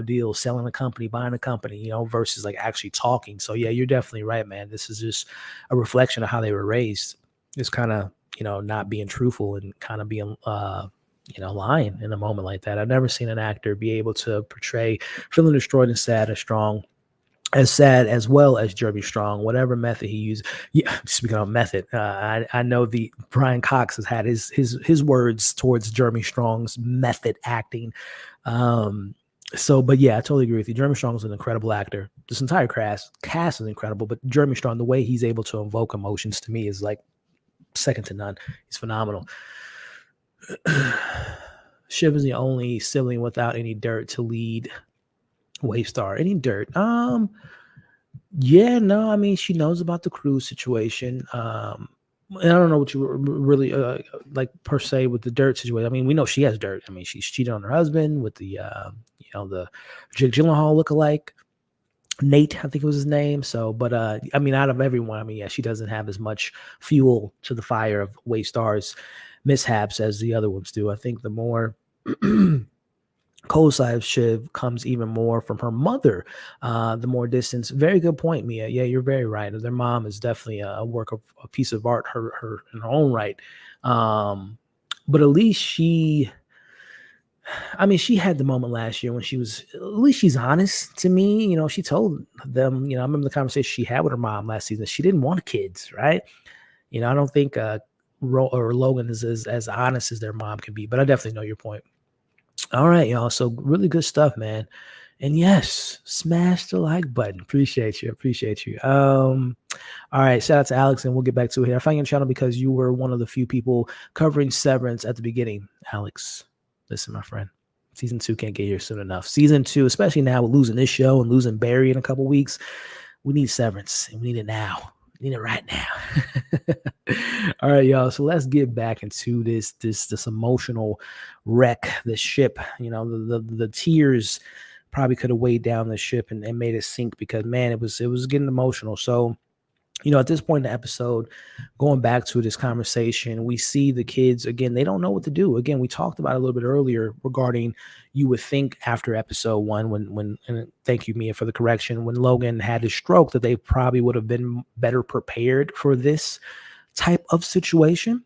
deal, selling a company, buying a company, versus like actually talking. So yeah, you're definitely right, man. This is just a reflection of how they were raised. It's kind of, not being truthful and kind of being, lying in a moment like that. I've never seen an actor be able to portray feeling destroyed and sad as well as Jeremy Strong, whatever method he used. Yeah, speaking of method, I know the Brian Cox has had his words towards Jeremy Strong's method acting. But yeah, I totally agree with you. Jeremy Strong is an incredible actor. This entire cast is incredible, but Jeremy Strong, the way he's able to invoke emotions to me is like second to none. He's phenomenal. Shiv is the only sibling without any dirt to lead Waystar. Any dirt? Yeah, no, I mean, she knows about the cruise situation. And I don't know what you really like per se with the dirt situation. I mean, we know she has dirt. I mean, she's cheated on her husband with the the Jake Gyllenhaal lookalike, Nate, I think it was his name. So, but I mean, out of everyone, I mean, yeah, she doesn't have as much fuel to the fire of Waystar's mishaps as the other ones do. I think the more cold side of Shiv comes even more from her mother, the more distance. Very good point, Mia. Yeah, you're very right. Their mom is definitely a piece of art, her in her own right. But at least she had the moment last year when at least she's honest to me. She told them, I remember the conversation she had with her mom last season. She didn't want kids, right? I don't think Logan is as honest as their mom can be, but I definitely know your point. All right, y'all. So really good stuff, man. And yes, smash the like button. Appreciate you. All right. Shout out to Alex, and we'll get back to it here. I found your channel because you were one of the few people covering Severance at the beginning. Alex, listen, my friend. Season 2 can't get here soon enough. Season 2, especially now with losing this show and losing Barry in a couple weeks, We need severance, and we need it now. We need it right now. All right, y'all. So let's get back into this emotional wreck, this ship. The tears probably could have weighed down the ship and made it sink because, man, it was getting emotional. So, at this point in the episode, going back to this conversation, we see the kids again. They don't know what to do. Again, we talked about it a little bit earlier regarding, you would think after episode 1, when and thank you, Mia, for the correction, when Logan had his stroke, that they probably would have been better prepared for this type of situation.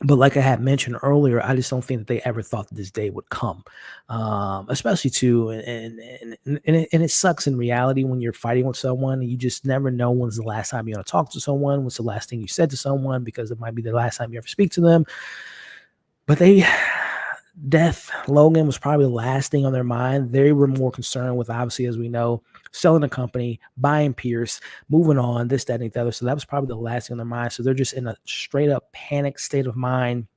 But like I had mentioned earlier, I just don't think that they ever thought that this day would come, especially too, and it sucks in reality when you're fighting with someone and you just never know when's the last time you're going to talk to someone, what's the last thing you said to someone, because it might be the last time you ever speak to them. But Logan was probably the last thing on their mind. They were more concerned with, obviously, as we know, selling the company, buying Pierce, moving on, this, that, and the other. So that was probably the last thing on their mind. So they're just in a straight up panic state of mind,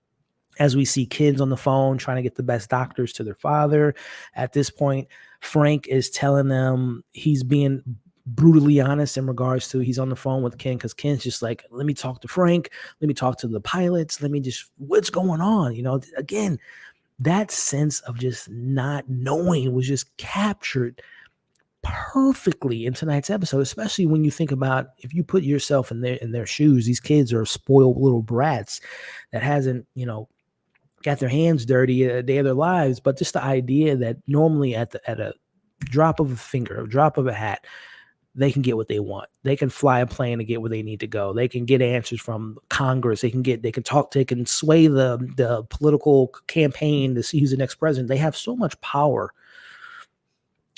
as we see kids on the phone trying to get the best doctors to their father. At this point, Frank is telling them, he's being brutally honest in regards to, he's on the phone with Ken, because Ken's just like, let me talk to Frank. Let me talk to the pilots. What's going on? Again, that sense of just not knowing was just captured perfectly in tonight's episode, especially when you think about, if you put yourself in their shoes, these kids are spoiled little brats that hasn't, got their hands dirty a day of their lives. But just the idea that normally at a drop of a finger, a drop of a hat, they can get what they want. They can fly a plane to get where they need to go. They can get answers from Congress. They can sway the political campaign to see who's the next president. They have so much power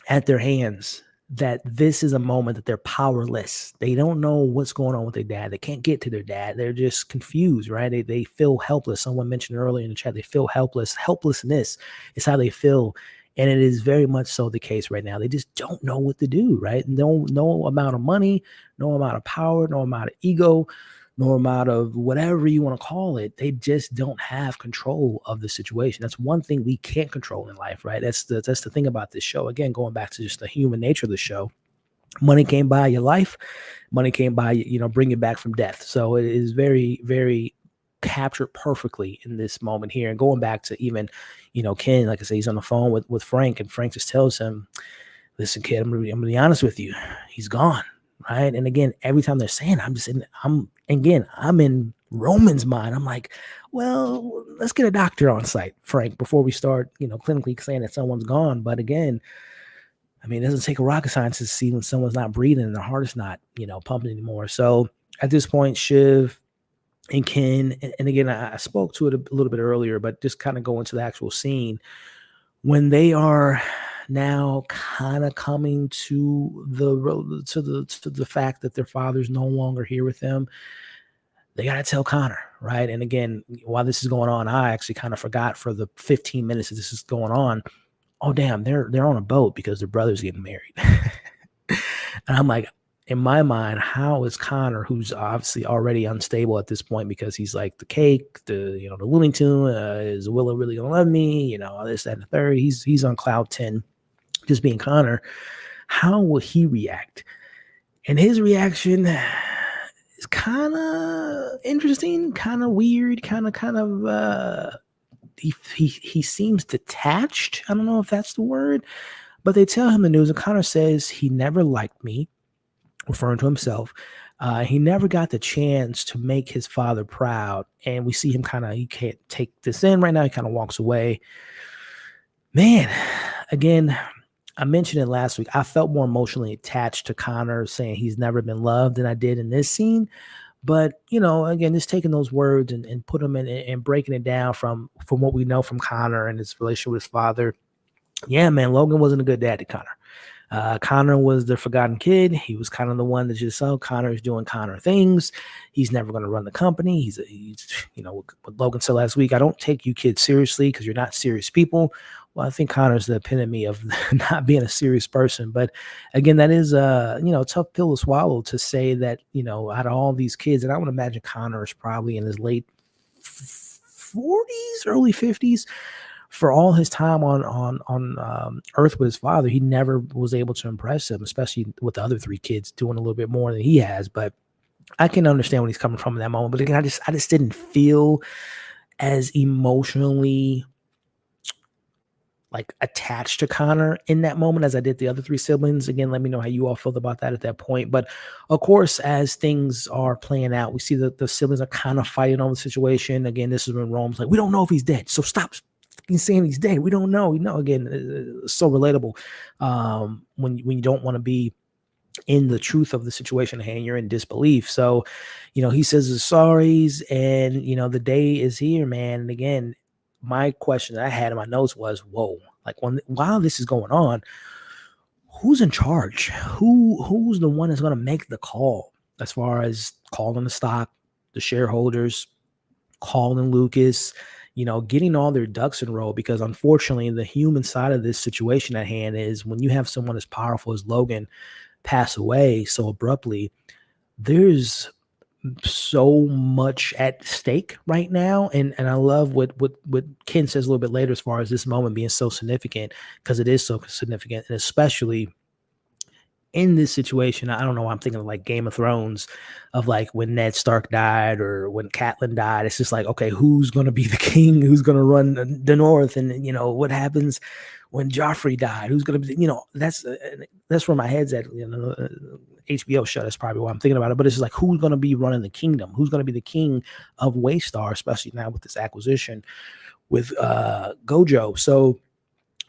at their hands that this is a moment that they're powerless. They don't know what's going on with their dad. They can't get to their dad. They're just confused, right? They feel helpless. Someone mentioned earlier in the chat, they feel helpless. Helplessness is how they feel. And it is very much so the case right now. They just don't know what to do, right? No amount of money, no amount of power, no amount of ego, no amount of whatever you want to call it. They just don't have control of the situation. That's one thing we can't control in life, right? That's the thing about this show. Again, going back to just the human nature of the show. Money can't buy your life. Money can't buy, bring you back from death. So it is very, very captured perfectly in this moment here. And going back to even, Ken, like I say, he's on the phone with Frank, and Frank just tells him, listen, kid, I'm gonna be honest with you. He's gone. Right. And again, every time they're saying, I'm in Roman's mind. I'm like, well, let's get a doctor on site, Frank, before we start, clinically saying that someone's gone. But again, it doesn't take a rocket scientist to see when someone's not breathing and their heart is not, pumping anymore. So at this point, Shiv and Ken, and again, I spoke to it a little bit earlier, but just kind of go into the actual scene when they are now kind of coming to the fact that their father's no longer here with them. They got to tell Connor, right? And again, while this is going on, I actually kind of forgot for the 15 minutes that this is going on. Oh, damn, they're on a boat because their brother's getting married. And I'm like, in my mind, how is Connor, who's obviously already unstable at this point because he's like the cake, the Looney Tune, is Willow really gonna love me? This, that, and the third. He's on cloud 10, just being Connor. How will he react? And his reaction is kind of interesting, kind of weird, kind of. He seems detached. I don't know if that's the word, but they tell him the news, and Connor says he never liked me, referring to himself. He never got the chance to make his father proud. And we see him he can't take this in right now. He kind of walks away. Man, again, I mentioned it last week. I felt more emotionally attached to Connor saying he's never been loved than I did in this scene. But, again, just taking those words and put them in and breaking it down from what we know from Connor and his relationship with his father. Yeah, man, Logan wasn't a good dad to Connor. Connor was the forgotten kid. He was kind of the one that just saw Connor's doing Connor things. He's never going to run the company. He's what Logan said last week, I don't take you kids seriously because you're not serious people. Well, I think Connor's the epitome of not being a serious person. But again, that is a tough pill to swallow to say that, out of all these kids, and I would imagine Connor is probably in his late 40s, early 50s. for all his time on Earth with his father, he never was able to impress him, especially with the other three kids doing a little bit more than he has. But I can understand where he's coming from in that moment. But again, I just didn't feel as emotionally like attached to Connor in that moment as I did the other three siblings. Again, let me know how you all felt about that at that point. But of course, as things are playing out, we see that the siblings are kind of fighting on the situation. Again, this is when Rome's like, we don't know if he's dead, so stop saying he's dead. We don't know. We know. Again, so relatable when you don't want to be in the truth of the situation at hand, you're in disbelief. So, he says his sorries, and the day is here, man. And again, my question that I had in my notes was, whoa, like while this is going on, who's in charge? Who's the one that's going to make the call as far as calling the stock, the shareholders, calling Lucas, getting all their ducks in a row? Because unfortunately, the human side of this situation at hand is when you have someone as powerful as Logan pass away so abruptly, there's so much at stake right now. And I love what Ken says a little bit later as far as this moment being so significant, because it is so significant. And especially in this situation, I don't know, I'm thinking of like Game of Thrones, of like when Ned Stark died or when Catelyn died. It's just like, okay, who's going to be the king? Who's going to run the North? And, what happens when Joffrey died? Who's going to be, that's where my head's at. HBO show, that's probably why I'm thinking about it. But it's just like, who's going to be running the kingdom? Who's going to be the king of Waystar, especially now with this acquisition with Gojo? So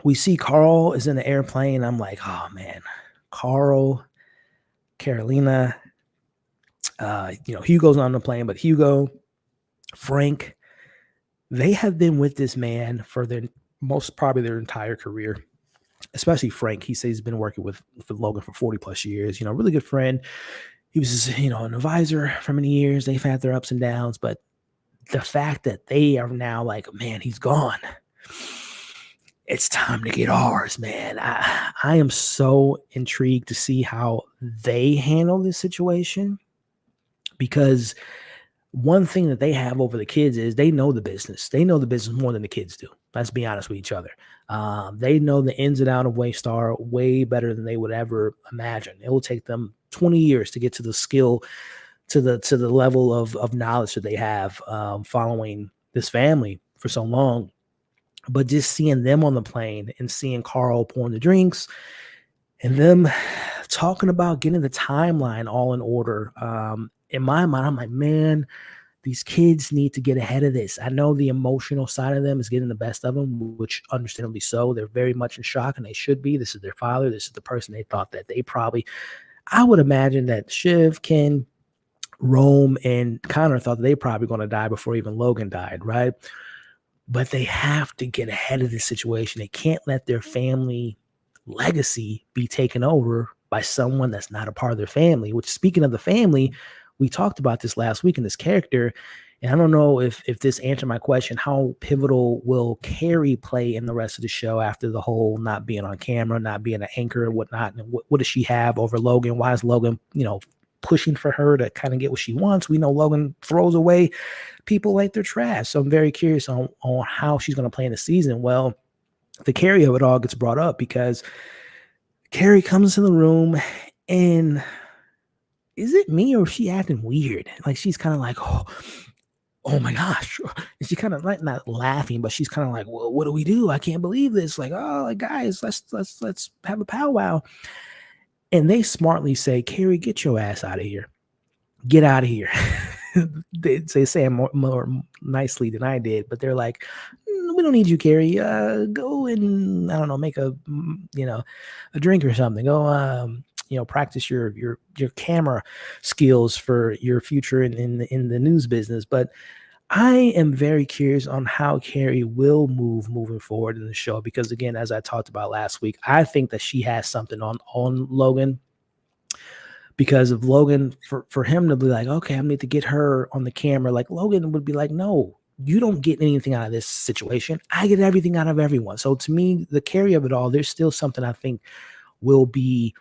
we see Carl is in the airplane. I'm like, oh man, Carl, Carolina, Hugo's on the plane, but Hugo, Frank, they have been with this man for probably their entire career. Especially Frank. He says he's been working with Logan for 40 plus years, really good friend. He was, an advisor for many years. They've had their ups and downs, but the fact that they are now like, man, he's gone. It's time to get ours, man. I am so intrigued to see how they handle this situation, because one thing that they have over the kids is they know the business. They know the business more than the kids do. Let's be honest with each other. They know the ins and outs of Waystar way better than they would ever imagine. It will take them 20 years to get to the skill, to the level of knowledge that they have following this family for so long. But just seeing them on the plane and seeing Carl pouring the drinks and them talking about getting the timeline all in order. In my mind, I'm like, man, these kids need to get ahead of this. I know the emotional side of them is getting the best of them, which understandably so. They're very much in shock, and they should be. This is their father. This is the person they thought that they probably, I would imagine that Shiv, Ken, Rome, and Connor thought that they probably going to die before even Logan died, right? But they have to get ahead of this situation. They can't let their family legacy be taken over by someone that's not a part of their family. Which, speaking of the family, we talked about this last week in this character, and I don't know if this answered my question. How pivotal will Carrie play in the rest of the show after the whole not being on camera, not being an anchor and whatnot? And what does she have over Logan? Why is Logan, pushing for her to kind of get what she wants? We know Logan throws away people like they're trash. So I'm very curious on how she's going to play in the season. Well, the Carrie of it all gets brought up because Carrie comes in the room, and is it me or is she acting weird? Like she's kind of like, oh my gosh. And she kind of like not laughing, but she's kind of like, well, what do we do? I can't believe this. Like, oh, guys, let's have a powwow. And they smartly say, Carrie, get your ass out of here. Get out of here. They say it more nicely than I did, but they're like, we don't need you, Carrie. Go and, I don't know, make a drink or something. Go, practice your camera skills for your future in the news business. But I am very curious on how Carrie will moving forward in the show, because again, as I talked about last week, I think that she has something on Logan. Because of Logan, for him to be like, okay, I need to get her on the camera, like Logan would be like, no, you don't get anything out of this situation. I get everything out of everyone. So to me, the Carrie of it all, there's still something I think will be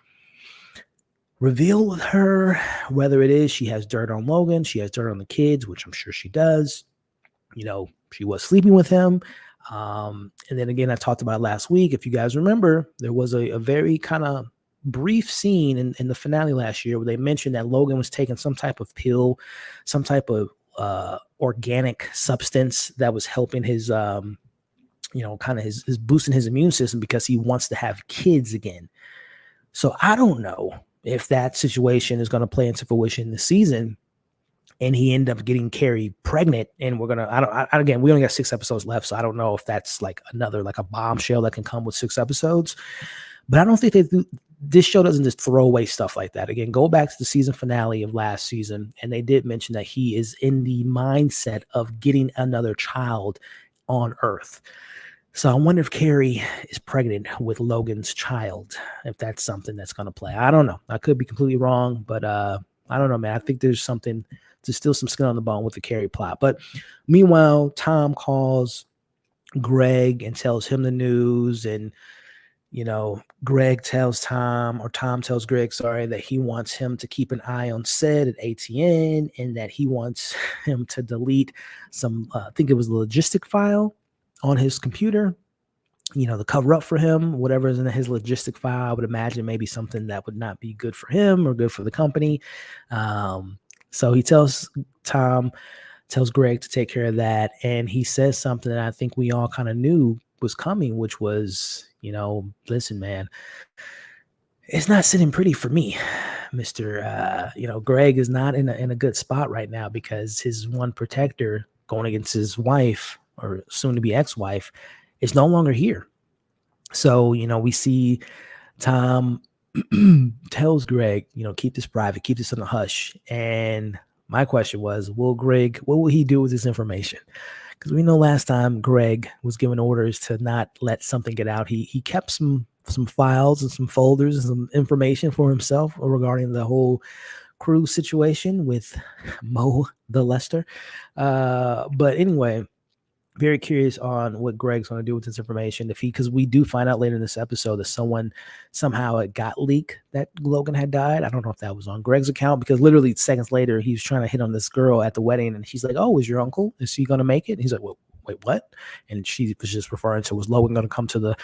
revealed with her, whether it is she has dirt on Logan, she has dirt on the kids, which I'm sure she does. She was sleeping with him. And then again, I talked about last week. If you guys remember, there was a very kind of brief scene in the finale last year where they mentioned that Logan was taking some type of pill, some type of organic substance that was helping his, kind of his boosting his immune system because he wants to have kids again. So I don't know if that situation is going to play into fruition this season, and he ended up getting Carrie pregnant. And we're gonna, again, we only got 6 episodes left, so I don't know if that's like another like a bombshell that can come with 6 episodes. But I don't think this show doesn't just throw away stuff like that. Again, go back to the season finale of last season, and they did mention that he is in the mindset of getting another child on Earth. So I wonder if Carrie is pregnant with Logan's child, if that's something that's going to play. I don't know. I could be completely wrong, but I don't know, man. I think there's still some skin on the bone with the Carrie plot. But meanwhile, Tom calls Greg and tells him the news, and Greg tells Tom, or Tom tells Greg, sorry, that he wants him to keep an eye on Sid at ATN, and that he wants him to delete some, I think it was the logistic file on his computer, to cover up for him, whatever is in his logistic file. I would imagine maybe something that would not be good for him or good for the company. So he tells Greg to take care of that. And he says something that I think we all kind of knew was coming, which was, listen, man, it's not sitting pretty for me, Mr. Greg is not in a good spot right now because his one protector going against his wife, or soon to be ex-wife, is no longer here. So, we see Tom tells Greg, keep this private, keep this on the hush. And my question was, what will he do with this information? Because we know last time Greg was given orders to not let something get out. He kept some files and some folders and some information for himself regarding the whole crew situation with Mo the Lester. But anyway, very curious on what Greg's going to do with this information. Because we do find out later in this episode that somehow it got leaked that Logan had died. I don't know if that was on Greg's account, because literally seconds later, he was trying to hit on this girl at the wedding, and she's like, "Oh, is your uncle? Is he going to make it?" And he's like, "Well, wait, what?" And she was just referring to, was Logan going to come to the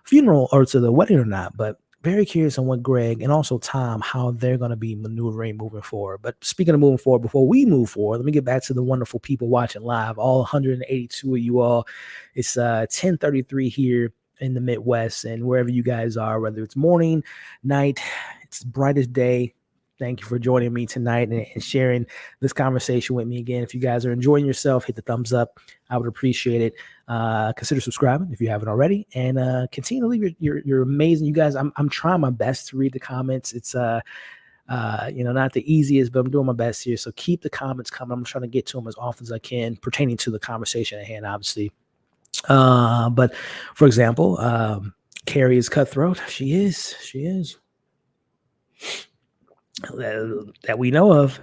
funeral or to the wedding or not? But very curious on what Greg and also Tom, how they're going to be maneuvering moving forward. But speaking of moving forward, before we move forward, let me get back to the wonderful people watching live, all 182 of you all. It's 10:33 here in the Midwest, and wherever you guys are, whether it's morning, night, it's the brightest day. Thank you for joining me tonight and sharing this conversation with me again. If you guys are enjoying yourself, hit the thumbs up. I would appreciate it. Consider subscribing if you haven't already, and continue to leave your amazing. You guys, I'm trying my best to read the comments. It's not the easiest, but I'm doing my best here. So keep the comments coming. I'm trying to get to them as often as I can, pertaining to the conversation at hand, obviously. But for example, Carrie is cutthroat. She is. That we know of.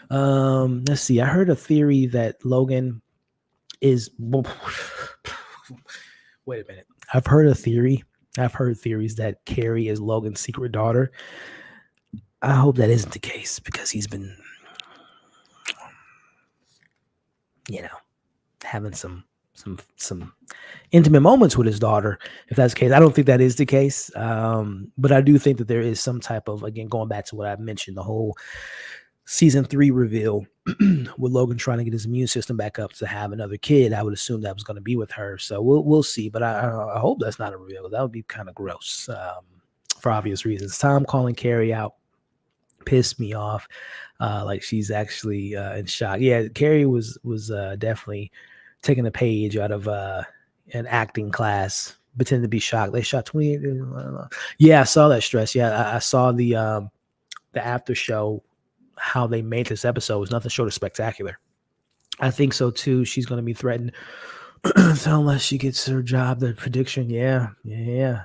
Let's see. I heard a theory that Logan is. Wait a minute. I've heard theories that Carrie is Logan's secret daughter. I hope that isn't the case, because he's been, having some intimate moments with his daughter. If that's the case, I don't think that is the case. But I do think that there is some type of, again, going back to what I mentioned, the whole season 3 reveal with Logan trying to get his immune system back up to have another kid. I would assume that was going to be with her. So we'll see. But I hope that's not a reveal. That would be kind of gross, for obvious reasons. Tom calling Carrie out pissed me off. Like she's actually in shock. Yeah, Carrie was definitely taking a page out of an acting class, pretending to be shocked. They shot 28. Yeah, I saw that, Stress. Yeah, I saw the after show. How they made this episode was nothing short of spectacular. I think so too. She's going to be threatened unless she gets her job. The prediction, yeah.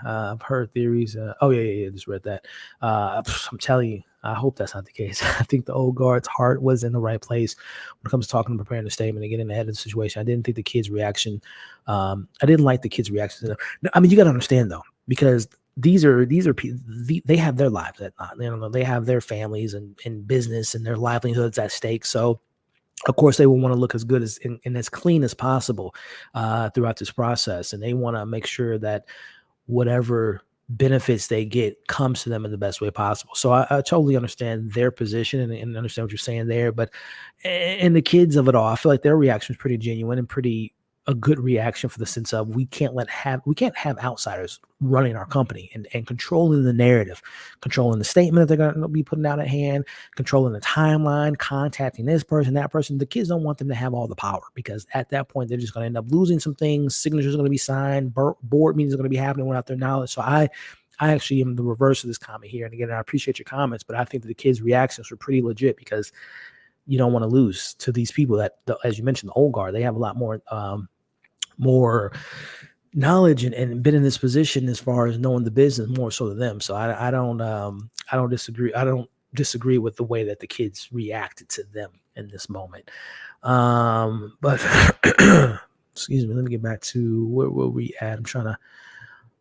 I've heard theories. Just read that. I'm telling you, I hope that's not the case. I think the old guard's heart was in the right place when it comes to talking and preparing the statement and getting ahead of the situation. I didn't think the kid's reaction. I didn't like the kid's reaction. I mean, you got to understand though, because these are people. They have their lives they have their families and business and their livelihoods at stake. So Of course, they will want to look as good as and as clean as possible throughout this process, and they want to make sure that whatever benefits they get comes to them in the best way possible. So I totally understand their position and understand what you're saying there. But and the kids of it all, I feel like their reaction is pretty genuine and pretty a good reaction for the sense of we can't have outsiders running our company and controlling the narrative, controlling the statement that they're going to be putting out at hand, controlling the timeline, contacting this person, that person. The kids don't want them to have all the power because at that point they're just going to end up losing some things. Signatures are going to be signed, board meetings are going to be happening without their knowledge. So I actually am the reverse of this comment here. And again, I appreciate your comments, but I think that the kids' reactions were pretty legit because you don't want to lose to these people that, as you mentioned, the old guard, they have a lot more knowledge and been in this position as far as knowing the business more so than them. So I don't disagree. I don't disagree with the way that the kids reacted to them in this moment. But excuse me, let me get back to where we at. I'm trying to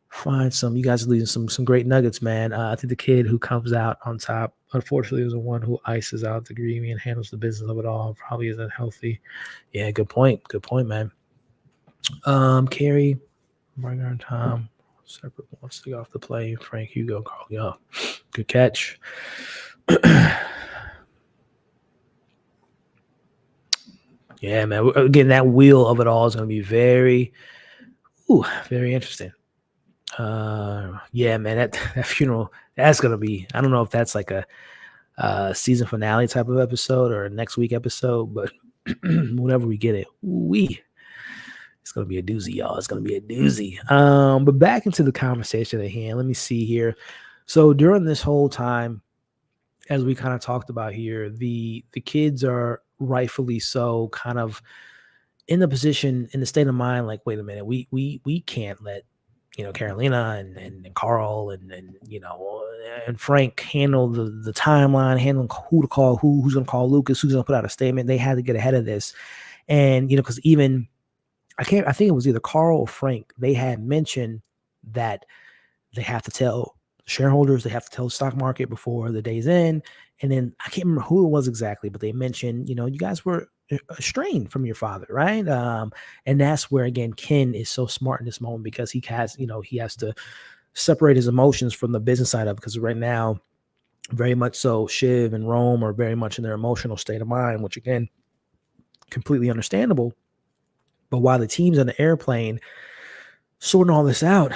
find some. You guys are leaving some great nuggets, man. I think the kid who comes out on top, unfortunately, is the one who ices out the gravy and handles the business of it all. Probably isn't healthy. Yeah, good point. Good point, man. Carrie, Margaret, Tom, separate wants to get off the plane. Frank, Hugo, Carl, yeah, good catch. Yeah, man. Again, that wheel of it all is going to be very interesting. Yeah, man. That funeral, that's going to be. I don't know if that's like a season finale type of episode or a next week episode, but whenever we get it, it's going to be a doozy, y'all. It's going to be a doozy. But back into the conversation at hand. Let me see here. So during this whole time, as we kind of talked about here, the kids are rightfully so kind of in the position, in the state of mind, like, wait a minute, we can't let, Carolina and Carl and and Frank handle the timeline, handling who to call, who's going to call Lucas, who's going to put out a statement. They had to get ahead of this. And, because even I think it was either Carl or Frank. They had mentioned that they have to tell shareholders, they have to tell the stock market before the day's end. And then I can't remember who it was exactly, but they mentioned, you guys were estranged from your father, right? And that's where, again, Ken is so smart in this moment because he has to separate his emotions from the business side of it. Because right now, very much so, Shiv and Rome are very much in their emotional state of mind, which, again, completely understandable. But while the team's on the airplane sorting all this out,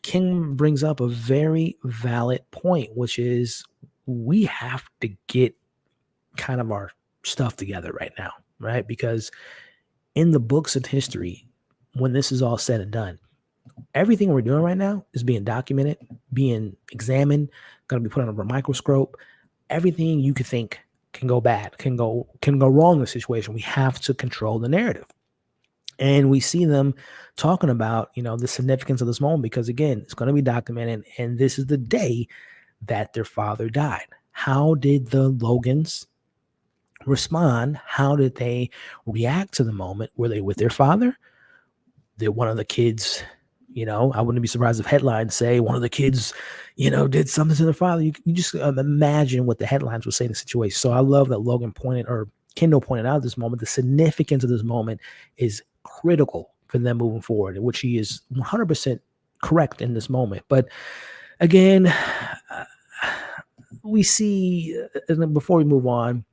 King brings up a very valid point, which is we have to get kind of our stuff together right now, right? Because in the books of history, when this is all said and done, everything we're doing right now is being documented, being examined, going to be put under a microscope. Everything you could think can go bad, can go wrong in the situation. We have to control the narrative. And we see them talking about, the significance of this moment because, again, it's going to be documented. And this is the day that their father died. How did the Logans respond? How did they react to the moment? Were they with their father? Did one of the kids, I wouldn't be surprised if headlines say one of the kids, did something to their father. You just imagine what the headlines would say in the situation. So I love that Kendall pointed out this moment. The significance of this moment is critical for them moving forward, which he is 100% correct in this moment. But again, we see, before we move on,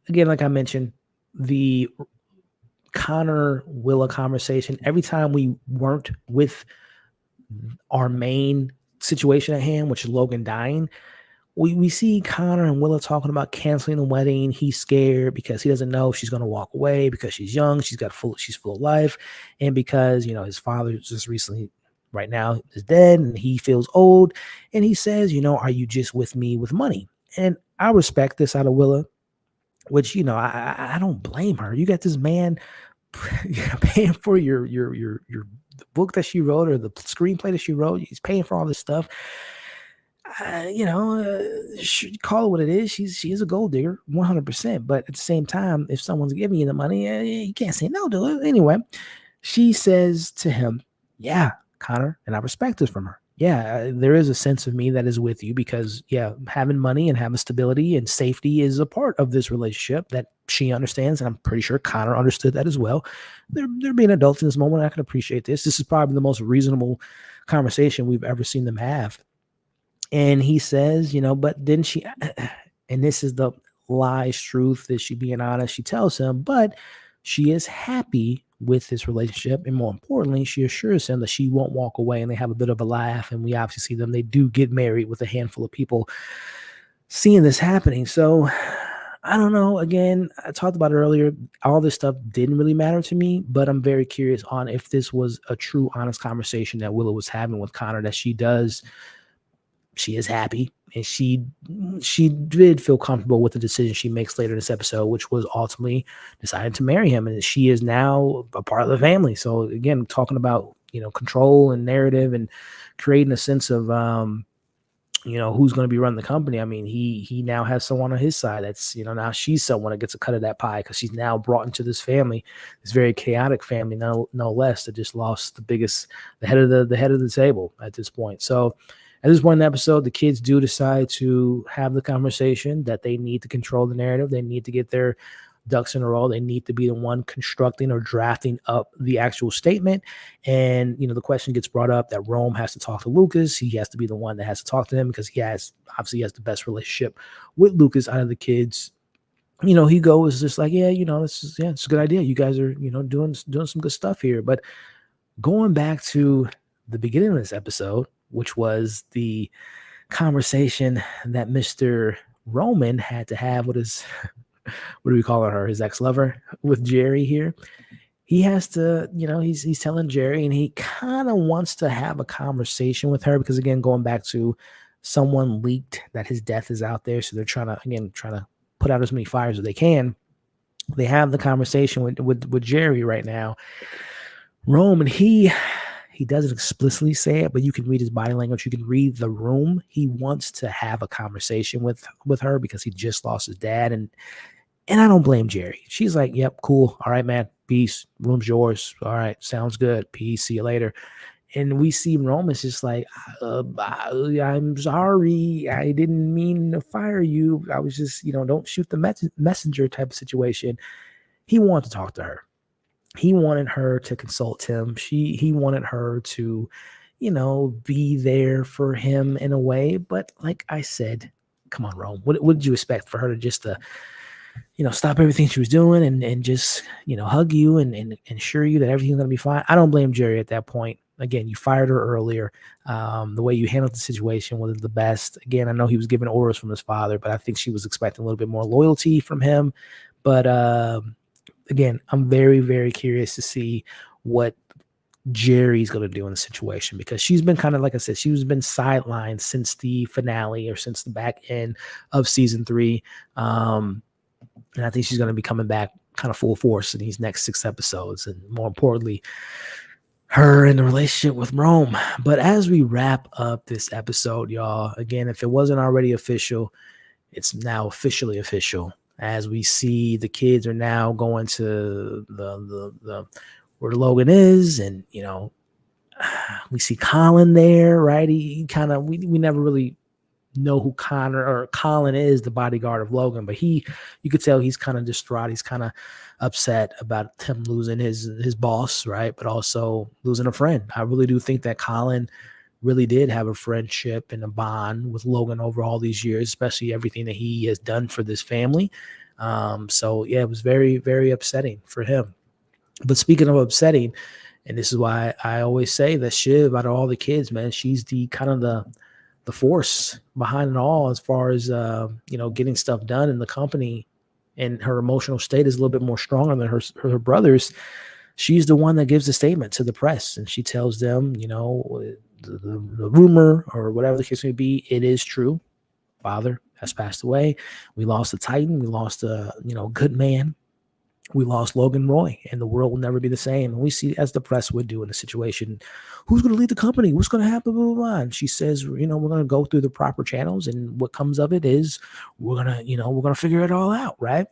again, like I mentioned, the Connor Willa conversation, every time we weren't with our main situation at hand, which is Logan dying, we see Connor and Willa talking about canceling the wedding. He's scared because he doesn't know if she's going to walk away because she's young, she's full of life, and because his father just recently, right now, is dead, and he feels old. And he says, are you just with me with money? And I respect this out of Willa, which I don't blame her. You got this man paying for your book that she wrote or the screenplay that she wrote. He's paying for all this stuff. Call it what it is. She is a gold digger, 100%. But at the same time, if someone's giving you the money, you can't say no to it. Anyway, she says to him, "Yeah, Connor," and I respect this from her. yeah, there is a sense of me that is with you because, yeah, having money and having stability and safety is a part of this relationship that she understands. And I'm pretty sure Connor understood that as well. They're being adults in this moment. I can appreciate this. This is probably the most reasonable conversation we've ever seen them have. And he says, but didn't she? And this is the lies, truth. Is she being honest? She tells him, but she is happy with this relationship. And more importantly, she assures him that she won't walk away. And they have a bit of a laugh. And we obviously see them. They do get married with a handful of people seeing this happening. So I don't know. Again, I talked about it earlier. All this stuff didn't really matter to me, but I'm very curious on if this was a true, honest conversation that Willow was having with Connor, that she is happy, and she did feel comfortable with the decision she makes later in this episode, which was ultimately deciding to marry him, and she is now a part of the family. So again, talking about control and narrative and creating a sense of who's going to be running the company. I mean, he now has someone on his side that's now she's someone that gets a cut of that pie because she's now brought into this family, this very chaotic family, no less, that just lost the head of the table at this point. So at this point in the episode, the kids do decide to have the conversation that they need to control the narrative. They need to get their ducks in a row. They need to be the one constructing or drafting up the actual statement. And, the question gets brought up that Rome has to talk to Lucas. He has to be the one that has to talk to him because he has the best relationship with Lucas out of the kids. Hugo is just like, it's a good idea. You guys are, doing some good stuff here. But going back to the beginning of this episode, which was the conversation that Mr. Roman had to have with his, what do we call her? His ex-lover, with Jerry here. He has to, he's telling Jerry, and he kind of wants to have a conversation with her because, again, going back to someone leaked that his death is out there. So they're trying to put out as many fires as they can. They have the conversation with Jerry right now. Rome, and he doesn't explicitly say it, but you can read his body language. You can read the room. He wants to have a conversation with her because he just lost his dad. And I don't blame Jerry. She's like, yep, cool. All right, man. Peace. Room's yours. All right. Sounds good. Peace. See you later. And we see Roman's just like, I'm sorry. I didn't mean to fire you. I was just, don't shoot the messenger type of situation. He wanted to talk to her. He wanted her to consult him. He wanted her to, be there for him in a way. But like I said, come on, Rome. What did you expect for her to just stop everything she was doing and just, hug you and assure you that everything's going to be fine? I don't blame Jerry at that point. Again, you fired her earlier. The way you handled the situation wasn't the best. Again, I know he was given orders from his father, but I think she was expecting a little bit more loyalty from him. But again, I'm very, very curious to see what Jerry's going to do in the situation, because she's been kind of, like I said, she's been sidelined since the finale or since the back end of season 3. And I think she's going to be coming back kind of full force in these next 6 episodes. And more importantly, her and the relationship with Rome. But as we wrap up this episode, y'all, again, if it wasn't already official, it's now officially official. As we see, the kids are now going to the where Logan is, and we see Colin there, right? He kind of we never really know who Colin is, the bodyguard of Logan, but you could tell he's kind of distraught. He's kind of upset about him losing his boss, right? But also losing a friend. I really do think that Colin really did have a friendship and a bond with Logan over all these years, especially everything that he has done for this family. So yeah, it was very, very upsetting for him. But speaking of upsetting, and this is why I always say that Shiv, out of all the kids, man, she's the kind of the force behind it all, as far as getting stuff done in the company, and her emotional state is a little bit more stronger than her brothers. She's the one that gives the statement to the press, and she tells them, the rumor or whatever the case may be, it is true. Father has passed away. We lost a Titan. We lost a good man. We lost Logan Roy, and the world will never be the same. And we see, as the press would do in a situation, who's going to lead the company? What's going to happen? Blah, blah, blah. And she says, we're going to go through the proper channels, and what comes of it is we're going to figure it all out, right?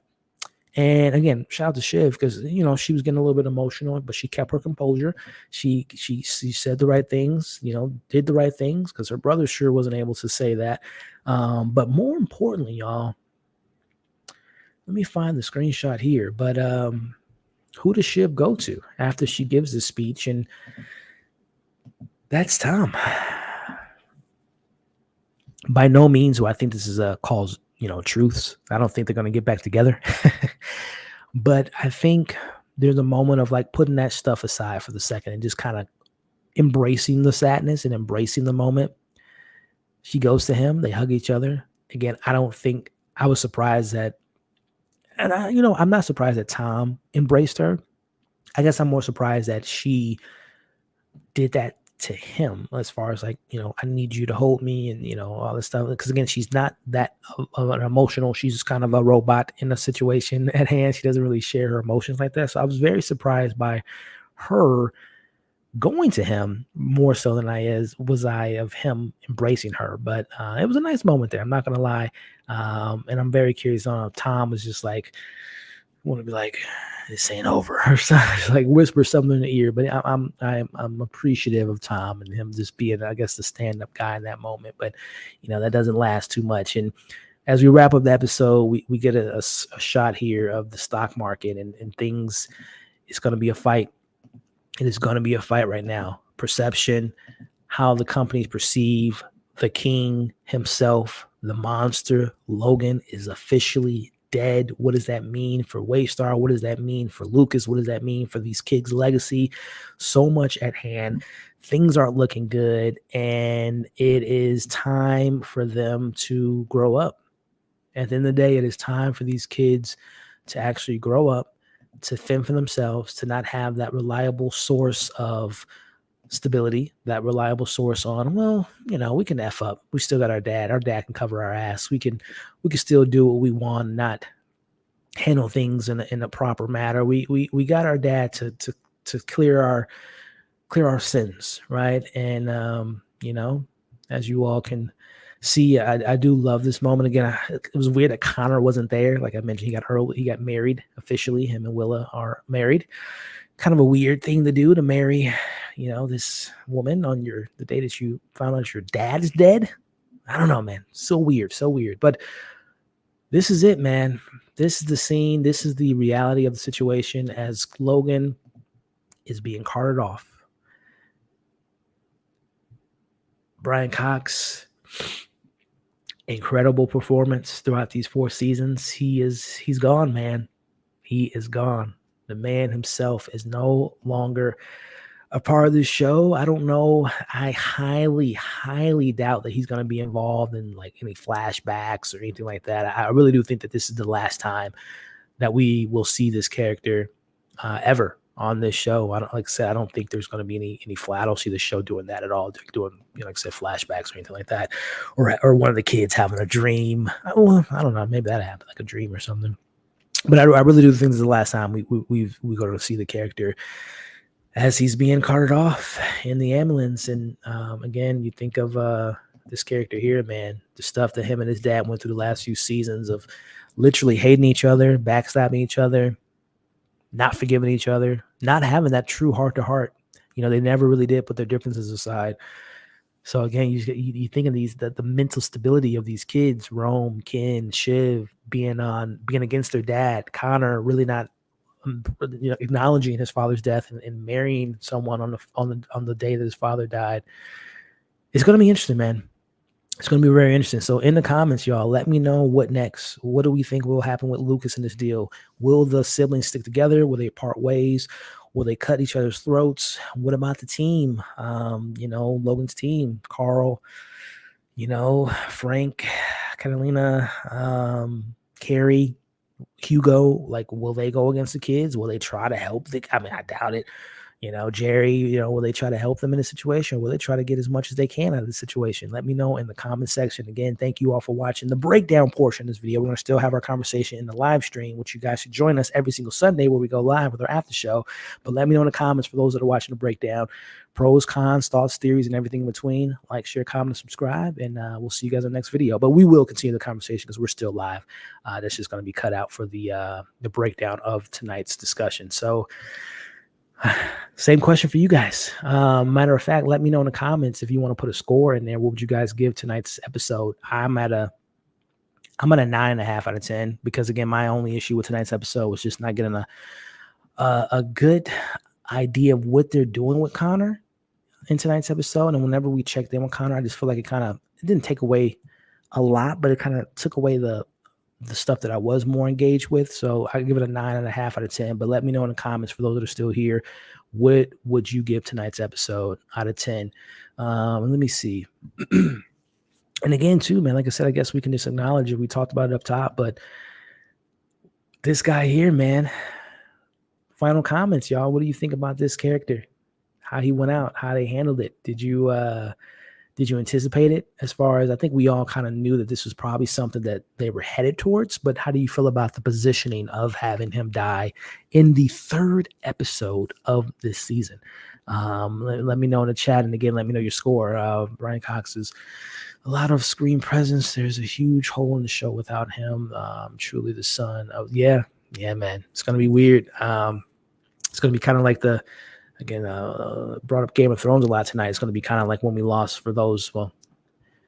And again, shout out to Shiv because she was getting a little bit emotional, but she kept her composure. She said the right things, did the right things because her brother sure wasn't able to say that. But more importantly, y'all, let me find the screenshot here. But who does Shiv go to after she gives this speech? And that's Tom. By no means do I think this is a calls, truths. I don't think they're going to get back together. But I think there's a moment of like putting that stuff aside for the second and just kind of embracing the sadness and embracing the moment. She goes to him. They hug each other. Again, I don't think I was surprised that, and I'm not surprised that Tom embraced her. I guess I'm more surprised that she did that to him as far as like, I need you to hold me and, all this stuff. Because again, she's not that of an emotional. She's kind of a robot in a situation at hand. She doesn't really share her emotions like that. So I was very surprised by her going to him more so than was I of him embracing her. But it was a nice moment there. I'm not going to lie. And I'm very curious on if Tom was just like, want to be like, this ain't over or something, like whisper something in the ear. But I'm appreciative of Tom and him just being, I guess, the stand-up guy in that moment. But that doesn't last too much. And as we wrap up the episode, we get a shot here of the stock market and things. It's going to be a fight. It is going to be a fight right now. Perception, how the companies perceive the king himself, the monster. Logan is officially dead. What does that mean for Waystar? What does that mean for Lucas? What does that mean for these kids' legacy? So much at hand. Things aren't looking good, and it is time for them to grow up. At the end of the day, it is time for these kids to actually grow up, to fend for themselves, to not have that reliable source of stability, that reliable source on, well, we can F up. We still got our dad. Our dad can cover our ass. We can still do what we want, not handle things in a proper manner. We got our dad to clear our sins, right? And as you all can see, I do love this moment. Again, it was weird that Connor wasn't there. Like I mentioned, he got married officially. Him and Willa are married. Kind of a weird thing to do, to marry, this woman on the day that you found out your dad is dead. I don't know, man. So weird. But this is it, man. This is the scene. This is the reality of the situation as Logan is being carted off. Brian Cox, incredible performance throughout these 4 seasons. He's gone, man. He is gone. The man himself is no longer a part of this show. I don't know. I highly, highly doubt that he's going to be involved in like any flashbacks or anything like that. I really do think that this is the last time that we will see this character ever on this show. Like I said, I don't think there's going to be any I don't see the show doing that at all, doing like I said, flashbacks or anything like that, or one of the kids having a dream. Well, I don't know. Maybe that happened, like a dream or something. But I really do think this is the last time we go to see the character as he's being carted off in the ambulance. And again, you think of this character here, man, the stuff that him and his dad went through the last few seasons of literally hating each other, backstabbing each other, not forgiving each other, not having that true heart-to-heart. They never really did put their differences aside. So again, you think of the mental stability of these kids, Rome, Ken, Shiv, being against their dad, Connor really not acknowledging his father's death and marrying someone on the day that his father died. It's going to be interesting, man. It's going to be very interesting. So in the comments, y'all, let me know what next. What do we think will happen with Lucas in this deal? Will the siblings stick together? Will they part ways? Will they cut each other's throats? What about the team? Logan's team, Carl, Frank, Catalina, Carrie, Hugo. Like, will they go against the kids? Will they try to help? I doubt it. Jerry, will they try to help them in a situation? Will they try to get as much as they can out of the situation? Let me know in the comment section. Again, thank you all for watching the breakdown portion of this video. We're going to still have our conversation in the live stream, which you guys should join us every single Sunday where we go live with our after show. But let me know in the comments for those that are watching the breakdown, pros, cons, thoughts, theories, and everything in between. Like, share, comment, and subscribe, and we'll see you guys in the next video. But we will continue the conversation because we're still live. That's just going to be cut out for the breakdown of tonight's discussion. So same question for you guys. Matter of fact, let me know in the comments if you want to put a score in there. What would you guys give tonight's episode? I'm at a 9.5 out of 10 because, again, my only issue with tonight's episode was just not getting a good idea of what they're doing with Connor in tonight's episode. And whenever we checked in with Connor, I just feel like it didn't take away a lot, but it kind of took away the stuff that I was more engaged with. So I give it a 9.5 out of 10, but let me know in the comments for those that are still here. What would you give tonight's episode out of 10? Let me see. And again, too, man, like I said, I guess we can just acknowledge it. We talked about it up top, but this guy here, man, final comments, y'all. What do you think about this character? How he went out, how they handled it? Did you anticipate it? As far as, I think we all kind of knew that this was probably something that they were headed towards, but how do you feel about the positioning of having him die in the 3rd episode of this season? Let me know in the chat, and again, let me know your score. Brian Cox is a lot of screen presence. There's a huge hole in the show without him. Truly the son of, yeah, man, it's going to be weird. It's going to be kind of like again, brought up Game of Thrones a lot tonight. It's going to be kind of like when we lost, for those, well,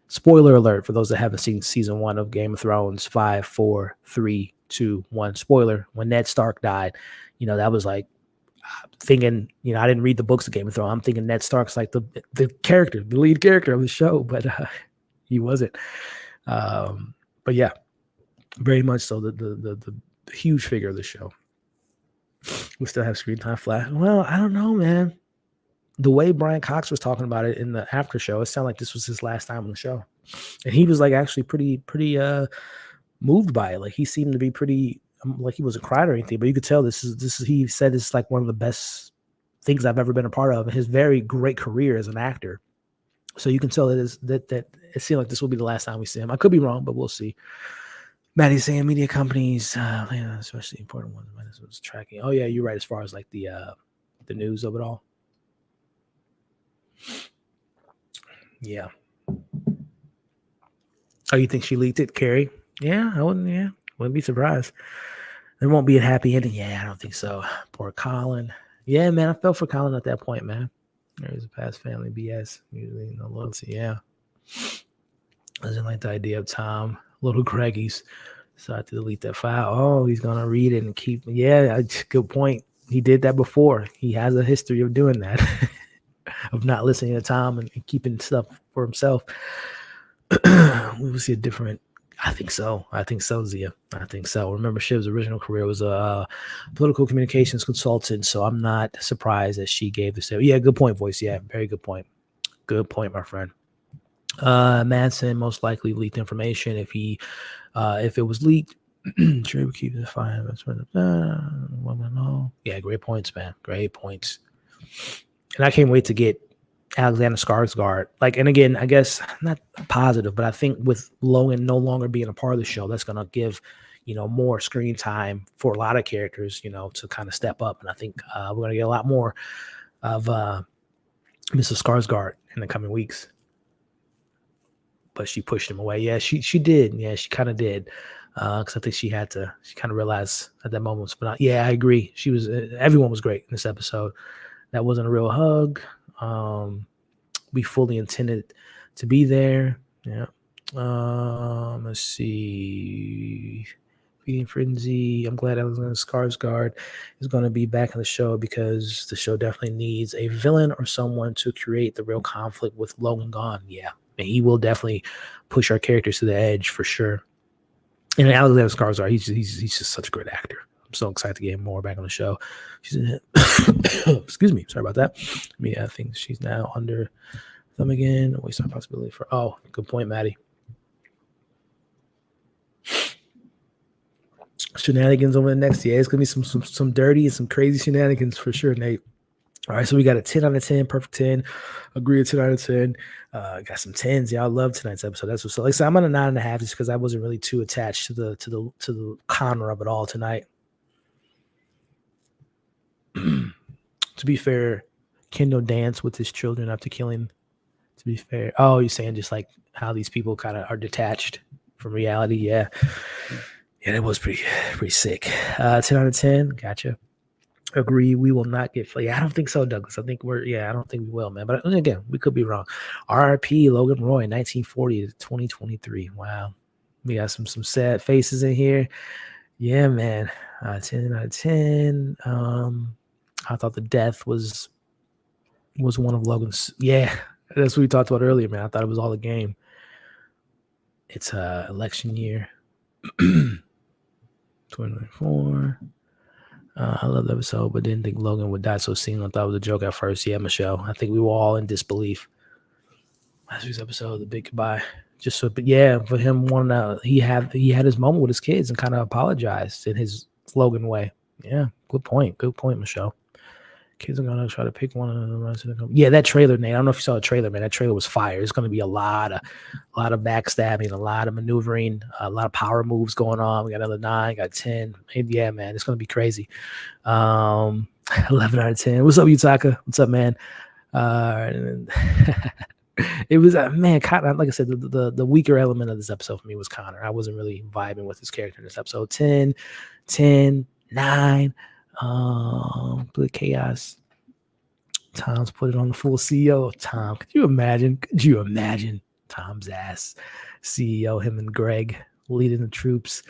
spoiler alert for those that haven't seen season 1 of Game of Thrones. 5, 4, 3, 2, 1. Spoiler. When Ned Stark died, that was like thinking, I didn't read the books of Game of Thrones. I'm thinking Ned Stark's like the character, the lead character of the show, but he wasn't. But yeah, very much so the huge figure of the show. We still have screen time flash. Well, I don't know, man. The way Brian Cox was talking about it in the after show, it sounded like this was his last time on the show. And he was like actually pretty moved by it. Like he seemed to be pretty, like he wasn't crying or anything, but you could tell this is he said it's like one of the best things I've ever been a part of in his very great career as an actor. So you can tell that it seemed like this will be the last time we see him. I could be wrong, but we'll see. Maddie's saying media companies, especially important ones, was tracking. Oh yeah, you're right. As far as like the news of it all. Yeah. Oh, you think she leaked it, Carrie? Yeah, I wouldn't. Yeah, wouldn't be surprised. There won't be a happy ending. Yeah, I don't think so. Poor Colin. Yeah, man, I felt for Colin at that point, man. There's a past family BS. Usually no loyalty. Yeah. Doesn't like the idea of Tom. Little Greggy's decided to delete that file. Oh, he's gonna read it and keep. Yeah, good point. He did that before. He has a history of doing that, of not listening to Tom and keeping stuff for himself. We will see a different. I think so, Zia. I think so. Remember, Shiv's original career was a political communications consultant, so I'm not surprised that she gave this. Yeah, good point, voice. Yeah, very good point. Good point, my friend. Manson most likely leaked information. If it was leaked, Trey would keep the fire. Yeah, great points, man. Great points. And I can't wait to get Alexander Skarsgård. Like, and again, I guess not positive, but I think with Logan no longer being a part of the show, that's gonna give more screen time for a lot of characters, to kind of step up. And I think we're gonna get a lot more of Mrs. Skarsgård in the coming weeks. But she pushed him away. Yeah, she did. Yeah, she kind of did. Because I think she kind of realized at that moment. But yeah, I agree. Everyone was great in this episode. That wasn't a real hug. We fully intended to be there. Yeah. Let's see. Feeding Frenzy. I'm glad Alexander Skarsgård is going to be back in the show because the show definitely needs a villain or someone to create the real conflict with Logan gone. Yeah. And he will definitely push our characters to the edge for sure. And Alexander Skarsgård, he's just such a great actor. I'm so excited to get him more back on the show. Excuse me, sorry about that. I think she's now under them again. Waste our possibility for. Oh, good point, Maddie. Shenanigans over the next. Yeah, it's gonna be some dirty and some crazy shenanigans for sure, Nate. All right, so we got a 10 out of 10, perfect 10, agree a 10 out of 10. Got some 10s. Y'all love tonight's episode. That's what's so. Like I said, I'm on a 9.5 just because I wasn't really too attached to the Connor of it all tonight. To be fair, Kendall danced with his children after killing. To be fair, oh, you're saying just like how these people kind of are detached from reality. Yeah, that was pretty sick. 10 out of 10. Gotcha. Agree. We will not get. Yeah, I don't think so, Douglas. I think I don't think we will, man. But again, we could be wrong. RIP Logan Roy, 1940 to 2023. Wow, we got some sad faces in here. Yeah, man. 10 out of 10. I thought the death was one of Logan's. Yeah, that's what we talked about earlier, man. I thought it was all a game. It's election year, 2024. I love the episode, but didn't think Logan would die so soon. I thought it was a joke at first. Yeah, Michelle. I think we were all in disbelief. Last week's episode, the big goodbye. Just so, but yeah, for him wanting to, he had his moment with his kids and kind of apologized in his Logan way. Yeah, good point. Good point, Michelle. Kids are gonna try to pick one of them. Yeah, that trailer, Nate. I don't know if you saw the trailer, man. That trailer was fire. It's gonna be a lot of backstabbing, a lot of maneuvering, a lot of power moves going on. We got another 9, got 10. Yeah, man, it's gonna be crazy. 11 out of 10. What's up, Utaka? What's up, man? It was man, Connor, like I said, the weaker element of this episode for me was Connor. I wasn't really vibing with his character in this episode. 10, 9. Blue Chaos. Tom's put it on the full CEO of Tom. Could you imagine? Tom's ass CEO, him and Greg leading the troops.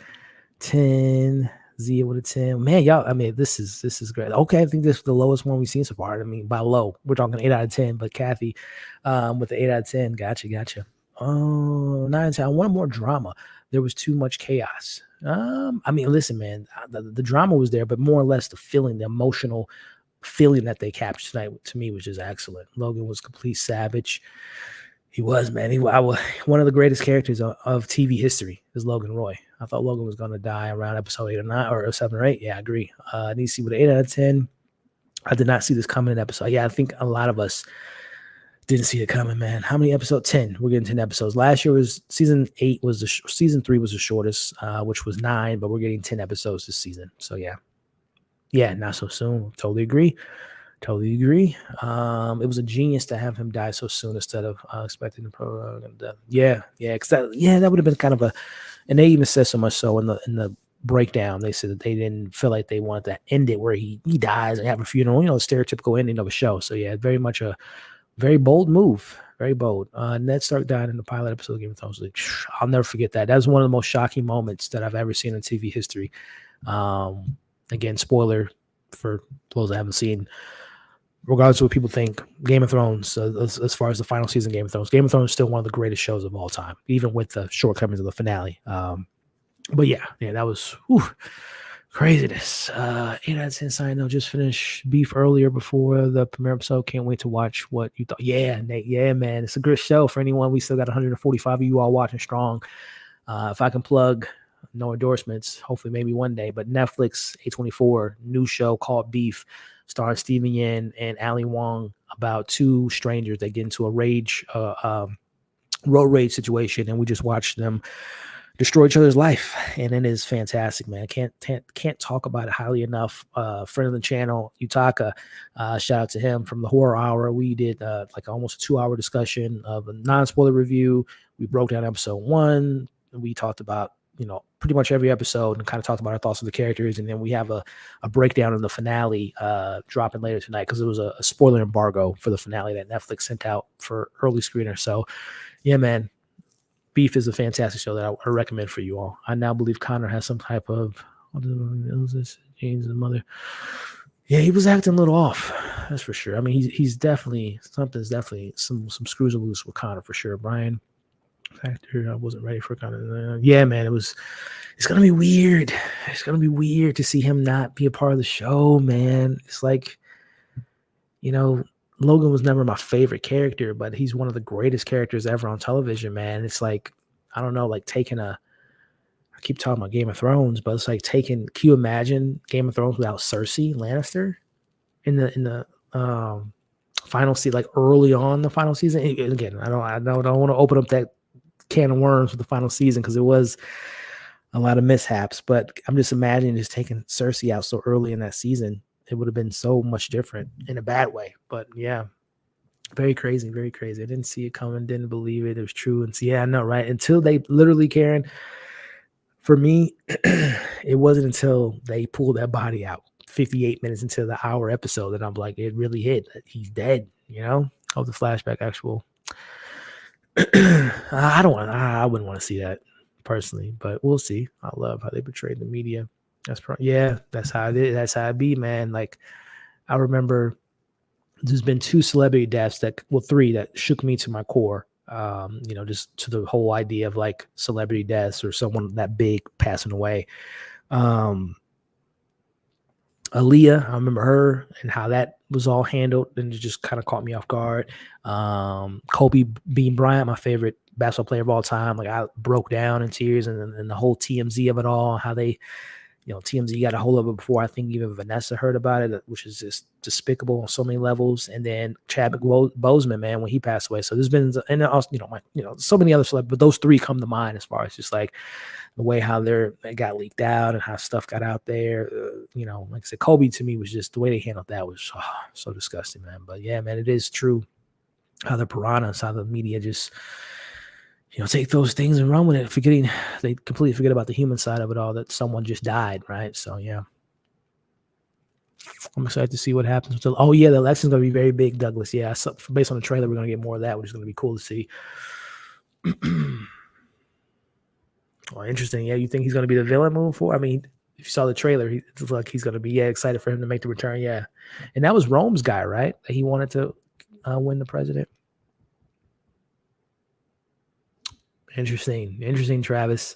10, Zia with a 10. Man, y'all, I mean, this is great. Okay, I think this is the lowest one we've seen so far. I mean, by low, we're talking 8 out of 10, but Kathy with the 8 out of 10. Gotcha. Oh, 9 out of 10. I wanted more drama. There was too much chaos. I mean, listen, man, the drama was there, but more or less the feeling, the emotional feeling that they captured tonight to me was just excellent. Logan was complete savage. He was, man. One of the greatest characters of TV history is Logan Roy. I thought Logan was going to die around episode 8 or 9 or 7 or 8. Yeah, I agree. DC with an 8 out of 10. I did not see this coming in episode. Yeah, I think a lot of us didn't see it coming, man. How many episodes? 10. We're getting 10 episodes. Last year was season 8 was season 3 was the shortest, which was 9, but we're getting 10 episodes this season. So yeah, not so soon. Totally agree. It was a genius to have him die so soon instead of expecting the pro death. Yeah, because that would have been kind of and they even said so much so in the breakdown. They said that they didn't feel like they wanted to end it where he dies and have a funeral, stereotypical ending of a show. So yeah, very much a very bold move. Very bold. Ned Stark died in the pilot episode of Game of Thrones. Like, I'll never forget that. That was one of the most shocking moments that I've ever seen in TV history. Again, spoiler for those that haven't seen. Regardless of what people think, Game of Thrones, as far as the final season of Game of Thrones is still one of the greatest shows of all time, even with the shortcomings of the finale. But yeah, that was craziness. 8 out of 10 sign though. Just finished Beef earlier before the premiere episode. Can't wait to watch what you thought. Yeah, Nate. Yeah, man. It's a great show for anyone. We still got 145 of you all watching strong. If I can plug, no endorsements, hopefully maybe one day, but Netflix A24 new show called Beef, starring Steven Yeun and Ali Wong, about 2 strangers that get into a road rage situation, and we just watch them destroy each other's life, and it is fantastic, man. Can't talk about it highly enough. Friend of the channel, Utaka, shout out to him from the Horror Hour. We did like almost a 2-hour discussion of a non-spoiler review. We broke down episode 1. We talked about pretty much every episode and kind of talked about our thoughts on the characters, and then we have a breakdown of the finale dropping later tonight because it was a spoiler embargo for the finale that Netflix sent out for early screeners. So yeah, man, Beef is a fantastic show that I recommend for you all. I now believe Connor has some type of James' mother. Yeah, he was acting a little off, that's for sure. I mean, he's definitely some screws are loose with Connor for sure. Brian Factor, I wasn't ready for Connor. Yeah, man, it's gonna be weird. It's gonna be weird to see him not be a part of the show, man. It's like, Logan was never my favorite character, but he's one of the greatest characters ever on television, man. It's like, I don't know, like I keep talking about Game of Thrones, but it's like can you imagine Game of Thrones without Cersei Lannister in the final season, like early on the final season. And again, I don't want to open up that can of worms for the final season because it was a lot of mishaps. But I'm just imagining just taking Cersei out so early in that season. It would have been so much different in a bad way. But yeah, very crazy, very crazy. I didn't see it coming, didn't believe it. It was true. And so, yeah, I know, right? Until they literally, Karen, for me, it wasn't until they pulled that body out 58 minutes into the hour episode that I'm like, it really hit. He's dead, of the flashback actual. I wouldn't want to see that personally, but we'll see. I love how they portrayed the media. That's how it is. That's how it be, man. Like, I remember there's been 2 celebrity deaths three that shook me to my core. Just to the whole idea of like celebrity deaths or someone that big passing away. Aaliyah, I remember her and how that was all handled, and it just kind of caught me off guard. Kobe Bean Bryant, my favorite basketball player of all time. Like, I broke down in tears, and the whole TMZ of it all, how they, TMZ got a hold of it before I think even Vanessa heard about it, which is just despicable on so many levels. And then Chadwick Boseman, man, when he passed away. So there's been, and also, so many other celebrities, but those 3 come to mind as far as just like the way how they got leaked out and how stuff got out there. Like I said, Kobe to me was just the way they handled that was so disgusting, man. But yeah, man, it is true how the piranhas, how the media just, take those things and run with it, they completely forget about the human side of it all, that someone just died, right? So, yeah. I'm excited to see what happens. The election's going to be very big, Douglas. Yeah, so based on the trailer, we're going to get more of that, which is going to be cool to see. Well, interesting. Yeah, you think he's going to be the villain moving forward? I mean, if you saw the trailer, it's like he's going to be excited for him to make the return. Yeah, and that was Rome's guy, right? That he wanted to win the president. Interesting, Travis.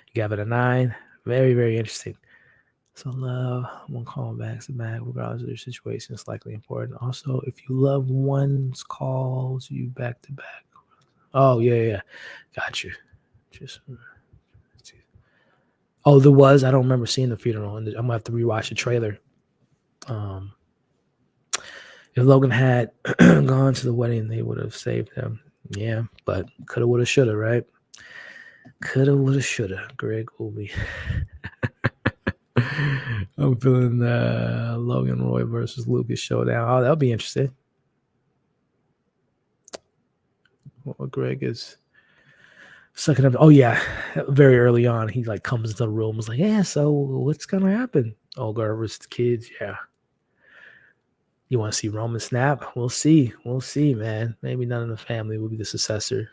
You gave it a 9. Very, very interesting. So love, one call back to back, regardless of their situation, is likely important. Also, if you love one's calls you back to back. Oh, yeah. Got you. There was. I don't remember seeing the funeral, and I'm gonna have to rewatch the trailer. If Logan had gone to the wedding, they would have saved him. Yeah, but coulda, woulda, shoulda, right? Coulda, woulda, shoulda. Greg will be. I'm feeling Logan Roy versus Lucas showdown. Oh, that'll be interesting. Well, Greg is sucking up. Oh yeah, very early on, he like comes into the room, was like, "Yeah, so what's gonna happen?" Olga versus the kids. Yeah. You want to see Roman snap? We'll see, man. Maybe none of the family will be the successor.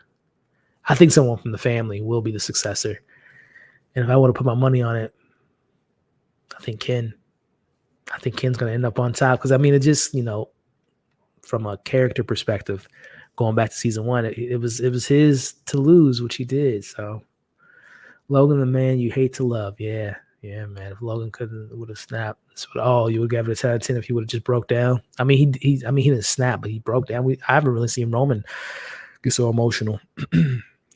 I think someone from the family will be the successor. And if I want to put my money on it, I think Ken's going to end up on top. Because, I mean, it just, from a character perspective, going back to season 1, it was his to lose, which he did. So, Logan, the man you hate to love. Yeah, man. If Logan would have snapped, you would give it a 10 out of 10 if he would have just broke down. I mean, he didn't snap, but he broke down. I haven't really seen Roman get so emotional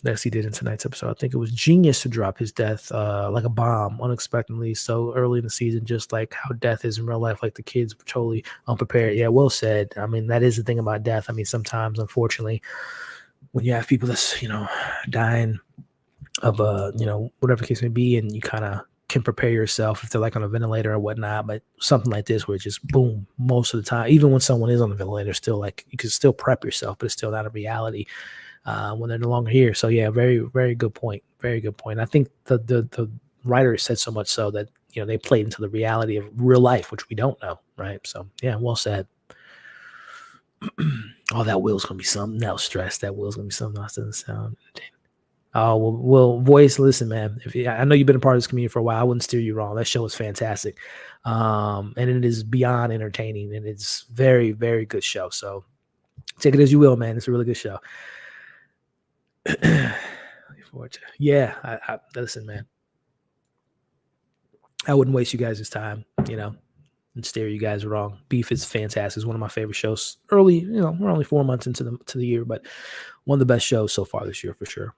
as he did in tonight's episode. I think it was genius to drop his death like a bomb unexpectedly so early in the season, just like how death is in real life. Like the kids were totally unprepared. Yeah, well said. I mean, that is the thing about death. I mean, sometimes, unfortunately, when you have people that's, dying of whatever the case may be, and you kind of can prepare yourself if they're like on a ventilator or whatnot, but something like this where it's just boom, most of the time, even when someone is on the ventilator, still like you can still prep yourself, but it's still not a reality when they're no longer here. So yeah, very, very good point. Very good point. I think the writer said so much so that, they played into the reality of real life, which we don't know. Right. So yeah, well said. Oh, that Will's going to be something else. Stress. That Will's going to be something else. Doesn't sound. Oh, well, Voice, listen, man. I know you've been a part of this community for a while. I wouldn't steer you wrong. That show is fantastic. And it is beyond entertaining. And it's very, very good show. So take it as you will, man. It's a really good show. Yeah, I listen, man. I wouldn't waste you guys' time, and steer you guys wrong. Beef is fantastic. It's one of my favorite shows. Early, we're only 4 months into the year, but one of the best shows so far this year for sure.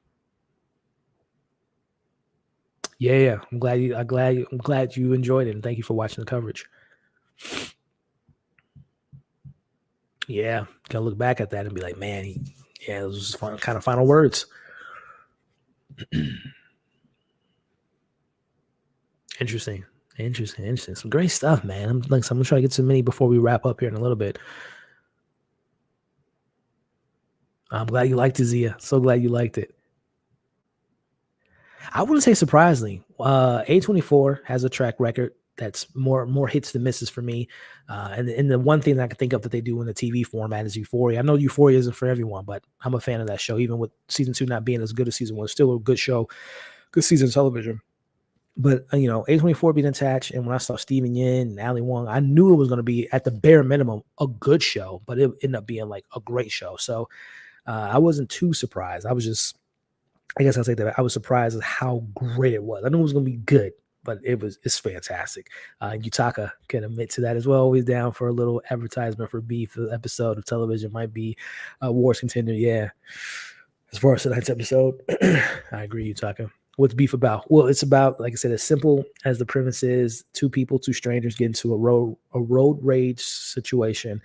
Yeah. I'm glad you enjoyed it, and thank you for watching the coverage. Yeah, gotta look back at that and be like, man, those was fun, kind of final words. Interesting. Some great stuff, man. I'm gonna try to get some many before we wrap up here in a little bit. I'm glad you liked it, Zia. So glad you liked it. I wouldn't say surprisingly. A24 has a track record that's more hits than misses for me. And the one thing that I can think of that they do in the TV format is Euphoria. I know Euphoria isn't for everyone, but I'm a fan of that show. Even with season 2 not being as good as season 1, still a good show, good season of television. But A24 being attached, and when I saw Steven Yeun and Ali Wong, I knew it was going to be at the bare minimum a good show, but it ended up being like a great show. So I wasn't too surprised. I guess I'll say that I was surprised at how great it was. I knew it was going to be good, but it's fantastic. Yutaka can admit to that as well. Always down for a little advertisement for beef. The episode of television might be Wars Contender. Yeah. As far as tonight's episode, I agree, Yutaka. What's beef about? Well, it's about, like I said, as simple as the premise is: two strangers get into a road rage situation,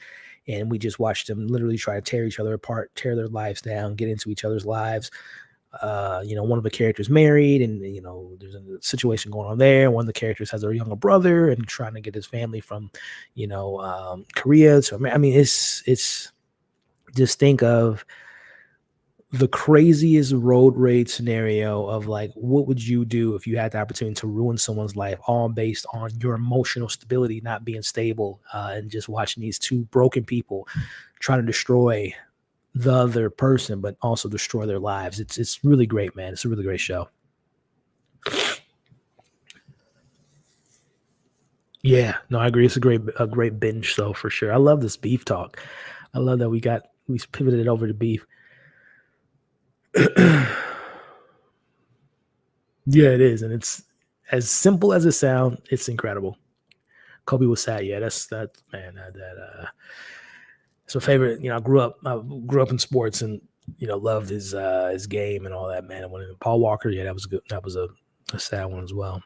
and we just watch them literally try to tear each other apart, tear their lives down, get into each other's lives. One of the characters married, and there's a situation going on there. One of the characters has a younger brother and trying to get his family from, Korea. So I mean, it's just think of the craziest road rage scenario of like, what would you do if you had the opportunity to ruin someone's life, all based on your emotional stability not being stable, and just watching these two broken people trying to destroy the other person, but also destroy their lives. It's really great, man. It's a really great show. Yeah, no, I agree. It's a great binge show for sure. I love this beef talk. I love that we pivoted it over to beef. Yeah, it is, and it's as simple as it sounds. It's incredible. Kobe was sad. Yeah, that's man. It's my favorite. I grew up in sports and loved his game and all that, man. And when Paul Walker, yeah, that was good. That was a sad one as well.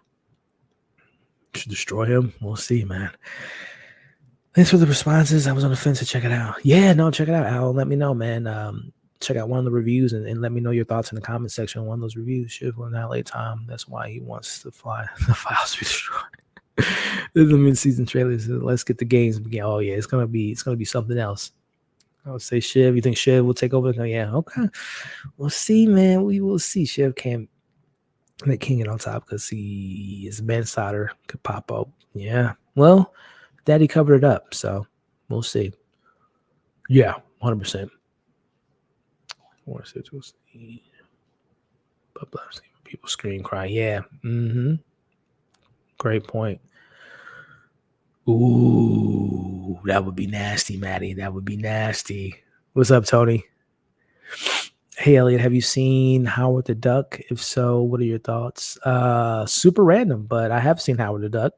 Should destroy him. We'll see, man. Thanks for the responses. I was on the fence to check it out. Yeah, no, check it out, Al. Let me know, man. Check out one of the reviews and let me know your thoughts in the comment section on one of those reviews. Shiv will not late time. That's why he wants the files to be destroyed. This is the mid-season trailer. So let's get the games begin. Oh yeah, it's gonna be something else. I would say Shiv. You think Shiv will take over? Oh, yeah, okay. We'll see, man. We will see. Shiv can't make King it on top because his manslaughter could pop up. Yeah. Well, Daddy covered it up, so we'll see. Yeah, 100%. People scream, cry. Yeah. Mm-hmm. Great point. Ooh, that would be nasty, Maddie. That would be nasty. What's up, Tony? Hey, Elliot, have you seen Howard the Duck? If so, what are your thoughts? Super random, but I have seen Howard the Duck.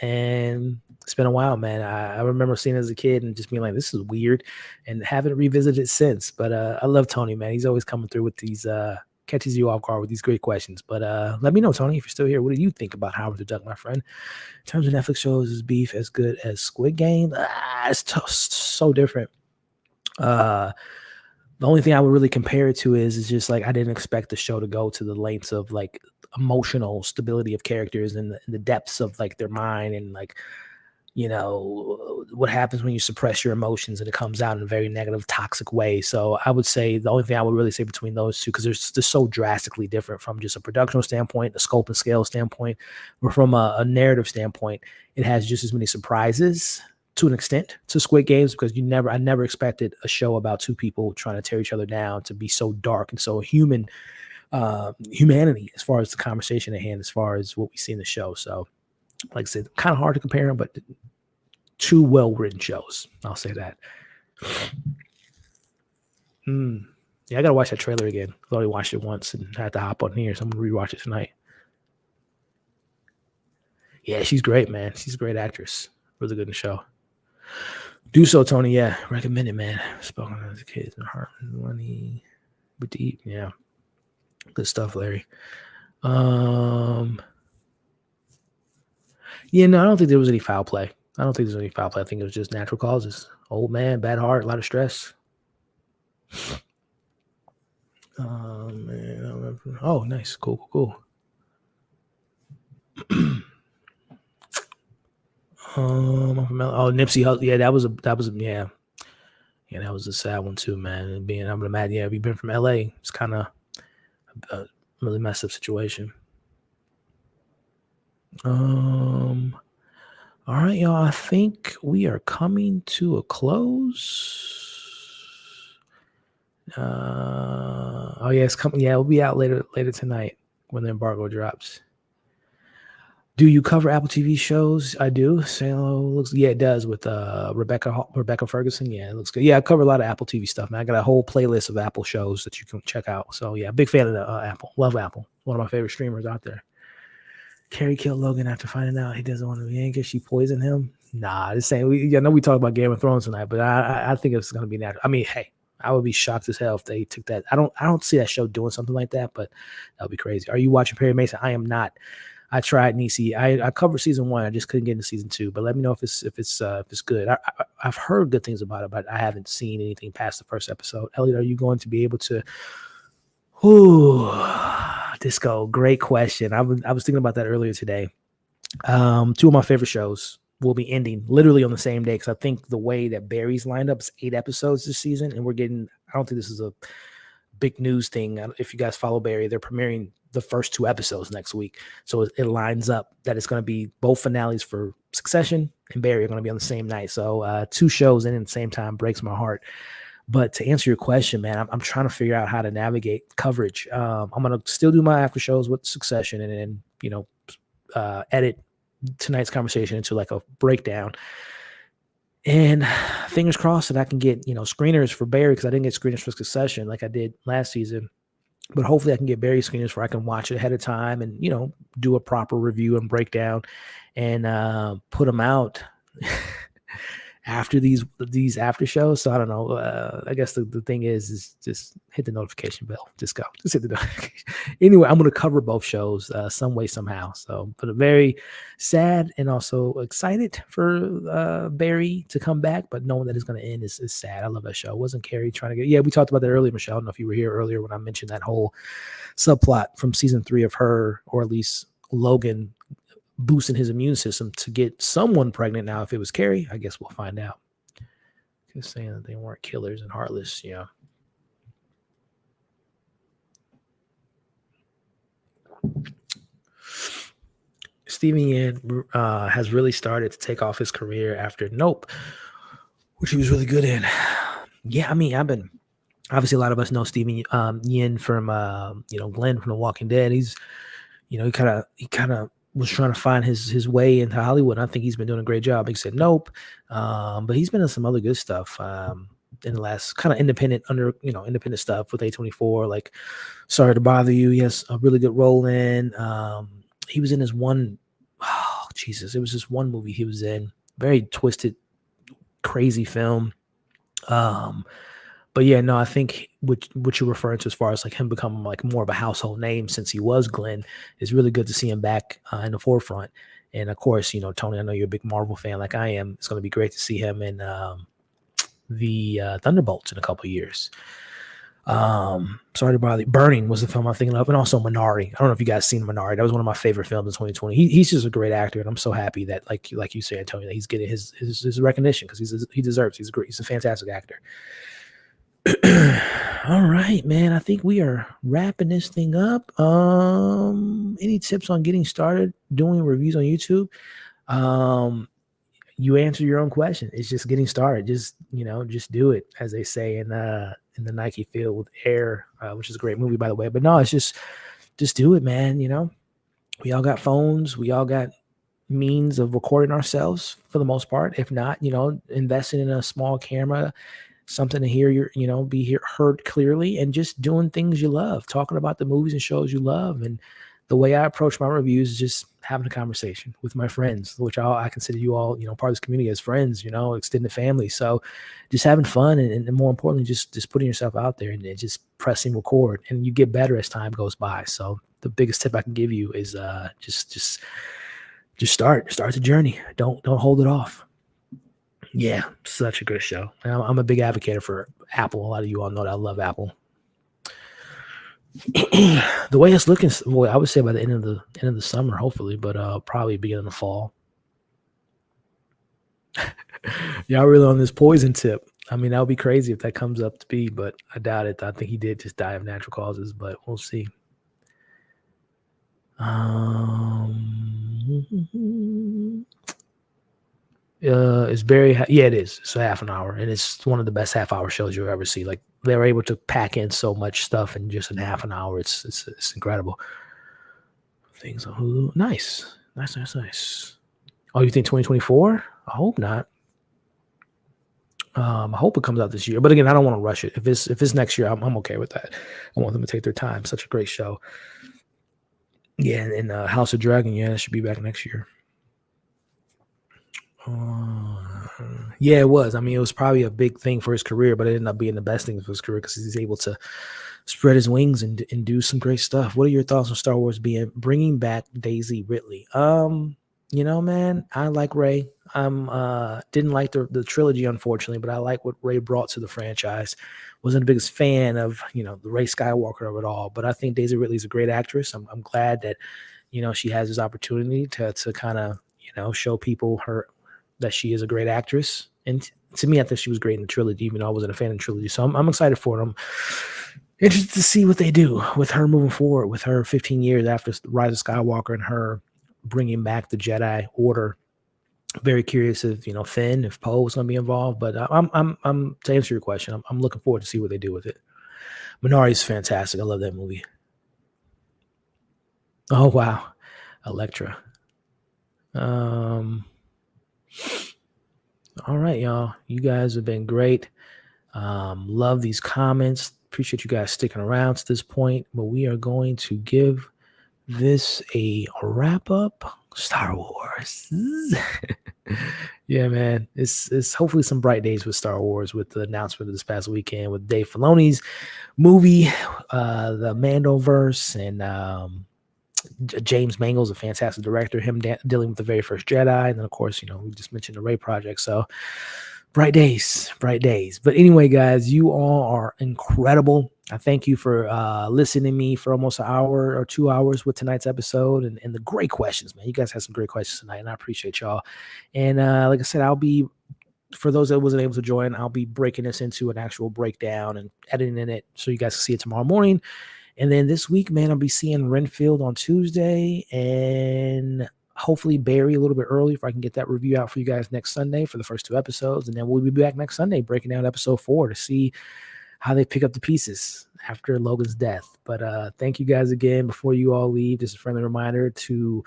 And it's been a while, man. I remember seeing it as a kid and just being like, this is weird, and haven't revisited it since. But I love Tony, man. He's always coming through with these catches you off guard with these great questions. But let me know, Tony, if you're still here. What do you think about Howard the Duck, my friend? In terms of Netflix shows, is beef as good as Squid Game? It's so different. The only thing I would really compare it to is just like I didn't expect the show to go to the lengths of like emotional stability of characters and the depths of like their mind and like what happens when you suppress your emotions and it comes out in a very negative, toxic way. So I would say the only thing I would really say between those two, because they're just so drastically different from just a productional standpoint, a scope and scale standpoint, or from a narrative standpoint, it has just as many surprises to an extent to Squid Games, because I never expected a show about two people trying to tear each other down to be so dark and so humanity as far as the conversation at hand, as far as what we see in the show. So like I said, kind of hard to compare them, but two well-written shows. I'll say that. Yeah, I gotta watch that trailer again. I already watched it once and had to hop on here, so I'm gonna rewatch it tonight. Yeah, she's great, man. She's a great actress. Really good in the show. Do so, Tony. Yeah, recommend it, man. Spoken as a kid, heart, money, but deep. Yeah, good stuff, Larry. Yeah, no, I don't think there was any foul play. I don't think there's any foul play. I think it was just natural causes. Old man, bad heart, a lot of stress. Man, I don't remember. Oh, nice. Cool. Nipsey Hussle. Yeah, that was yeah. Yeah, that was a sad one too, man. And I'm mad. Yeah, we've been from LA. It's kind of a really messed up situation. All right, y'all. I think we are coming to a close. Oh yeah, it's coming. Yeah, it'll be out later tonight when the embargo drops. Do you cover Apple TV shows? I do. Yeah, it does with Rebecca Ferguson. Yeah, it looks good. Yeah, I cover a lot of Apple TV stuff, man. I got a whole playlist of Apple shows that you can check out. So yeah, big fan of Apple. Love Apple. One of my favorite streamers out there. Carrie killed Logan after finding out he doesn't want to be anchored. She poisoned him. Nah, just saying. I know we talked about Game of Thrones tonight, but I think it's going to be natural. I mean, hey, I would be shocked as hell if they took that. I don't see that show doing something like that, but that would be crazy. Are you watching Perry Mason? I am not. I tried Nisi. I covered season 1. I just couldn't get into season 2. But let me know if it's good. I've heard good things about it, but I haven't seen anything past the first episode. Elliot, are you going to be able to? Disco, great question. I was thinking about that earlier today. 2 of my favorite shows will be ending literally on the same day because I think the way that Barry's lined up is 8 episodes this season, and we're getting. I don't think this is a big news thing. If you guys follow Barry, they're premiering the first 2 episodes next week, so it lines up that it's going to be both finales for Succession and Barry are going to be on the same night. So 2 shows in at the same time breaks my heart. But to answer your question, man, I'm trying to figure out how to navigate coverage. I'm going to still do my after shows with Succession and then edit tonight's conversation into like a breakdown. And fingers crossed that I can get screeners for Barry because I didn't get screeners for Succession like I did last season. But hopefully I can get Barry screeners where I can watch it ahead of time and do a proper review and breakdown and put them out after these after shows. So I don't know. I guess the thing is just hit the notification bell. Just hit the notification. Anyway, I'm going to cover both shows some way, somehow. So, but very sad and also excited for Barry to come back, but knowing that it's going to end is sad. I love that show. Wasn't Carrie trying to get, yeah, we talked about that earlier, Michelle. I don't know if you were here earlier when I mentioned that whole subplot from season 3 of her, or at least Logan boosting his immune system to get someone pregnant. Now, if it was Carrie, I guess we'll find out. Just saying that they weren't killers and heartless. Yeah. Steven Yeun has really started to take off his career after Nope, which he was really good in. Yeah, I mean, obviously a lot of us know Steven Yeun from Glenn from The Walking Dead. He's he kind of was trying to find his way into Hollywood. I think he's been doing a great job. He said Nope, but he's been in some other good stuff in the last kind of independent stuff with A24. Like Sorry to Bother You. He has a really good role in. He was in this one. Oh Jesus! It was this one movie he was in. Very twisted, crazy film. But yeah, no, I think what you're referring to as far as like him becoming like more of a household name since he was Glenn is really good to see him back in the forefront. And of course, Tony, I know you're a big Marvel fan like I am. It's going to be great to see him in the Thunderbolts in a couple of years. Sorry to Bother You. Burning was the film I'm thinking of, and also Minari. I don't know if you guys seen Minari. That was one of my favorite films in 2020. He's just a great actor, and I'm so happy that like you say, Antonio, that he's getting his recognition because he deserves. He's a fantastic actor. All right, man. I think we are wrapping this thing up. Any tips on getting started doing reviews on YouTube? You answer your own question. It's just getting started. Just do it, as they say in the Nike field with Air, which is a great movie, by the way. But no, it's just do it, man. We all got phones. We all got means of recording ourselves for the most part. If not, investing in a small camera, something to hear be heard clearly, and just doing things you love, talking about the movies and shows you love. And the way I approach my reviews is just having a conversation with my friends, which I consider you all, part of this community as friends, extended family. So just having fun and more importantly, just putting yourself out there and just pressing record, and you get better as time goes by. So the biggest tip I can give you is just start the journey. Don't hold it off. Yeah, such a good show. And I'm a big advocate for Apple. A lot of you all know that I love Apple. The way it's looking, well, I would say by the end of the summer, hopefully, but probably beginning of fall. Y'all really on this poison tip. I mean, that would be crazy if that comes up to be, but I doubt it. I think he did just die of natural causes, but we'll see. It's very yeah, it is. It's a half an hour, and it's one of the best half-hour shows you'll ever see. Like they were able to pack in so much stuff in just in half an hour. It's incredible. Things on Hulu. Nice. Oh, you think 2024? I hope not. I hope it comes out this year, but again, I don't want to rush it. If it's next year, I'm okay with that. I want them to take their time. Such a great show. Yeah, and House of Dragon, yeah, it should be back next year. Yeah, it was. I mean, it was probably a big thing for his career, but it ended up being the best thing for his career because he's able to spread his wings and do some great stuff. What are your thoughts on Star Wars bringing back Daisy Ridley? Man, I like Rey. Didn't like the trilogy, unfortunately, but I like what Rey brought to the franchise. Wasn't the biggest fan of, the Rey Skywalker of it all, but I think Daisy Ridley's a great actress. I'm glad that, she has this opportunity to kind of, show people that she is a great actress. And to me, I think she was great in the trilogy, even though I wasn't a fan of the trilogy. So I'm excited for it. I'm interested to see what they do with her moving forward, with her 15 years after Rise of Skywalker and her bringing back the Jedi Order. Very curious if Finn, if Poe was going to be involved. But I'm to answer your question, I'm looking forward to see what they do with it. Minari's fantastic. I love that movie. Oh wow, Elektra. All right, y'all. You guys have been great. Love these comments. Appreciate you guys sticking around to this point. But we are going to give this a wrap up. Star Wars. Yeah, man. It's hopefully some bright days with Star Wars with the announcement of this past weekend with Dave Filoni's movie, the Mandoverse, and James Mangold's a fantastic director, him dealing with the very first Jedi. And then, of course, we just mentioned the Rey project. So bright days. But anyway, guys, you all are incredible. I thank you for listening to me for almost an hour or 2 hours with tonight's episode and the great questions, man. You guys had some great questions tonight, and I appreciate y'all. And like I said, for those that wasn't able to join, I'll be breaking this into an actual breakdown and editing it so you guys can see it tomorrow morning. And then this week, man, I'll be seeing Renfield on Tuesday and hopefully Barry a little bit early if I can get that review out for you guys next Sunday for the first 2 episodes. And then we'll be back next Sunday breaking down episode 4 to see how they pick up the pieces after Logan's death. But thank you guys again. Before you all leave, just a friendly reminder to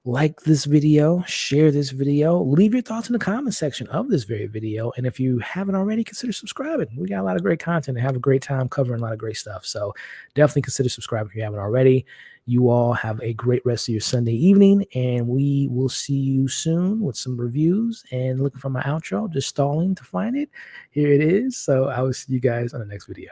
like this video, share this video, leave your thoughts in the comment section of this very video. And if you haven't already, consider subscribing. We got a lot of great content and have a great time covering a lot of great stuff. So definitely consider subscribing if you haven't already. You all have a great rest of your Sunday evening, and we will see you soon with some reviews. And looking for my outro, just stalling to find it. Here it is. So I will see you guys on the next video.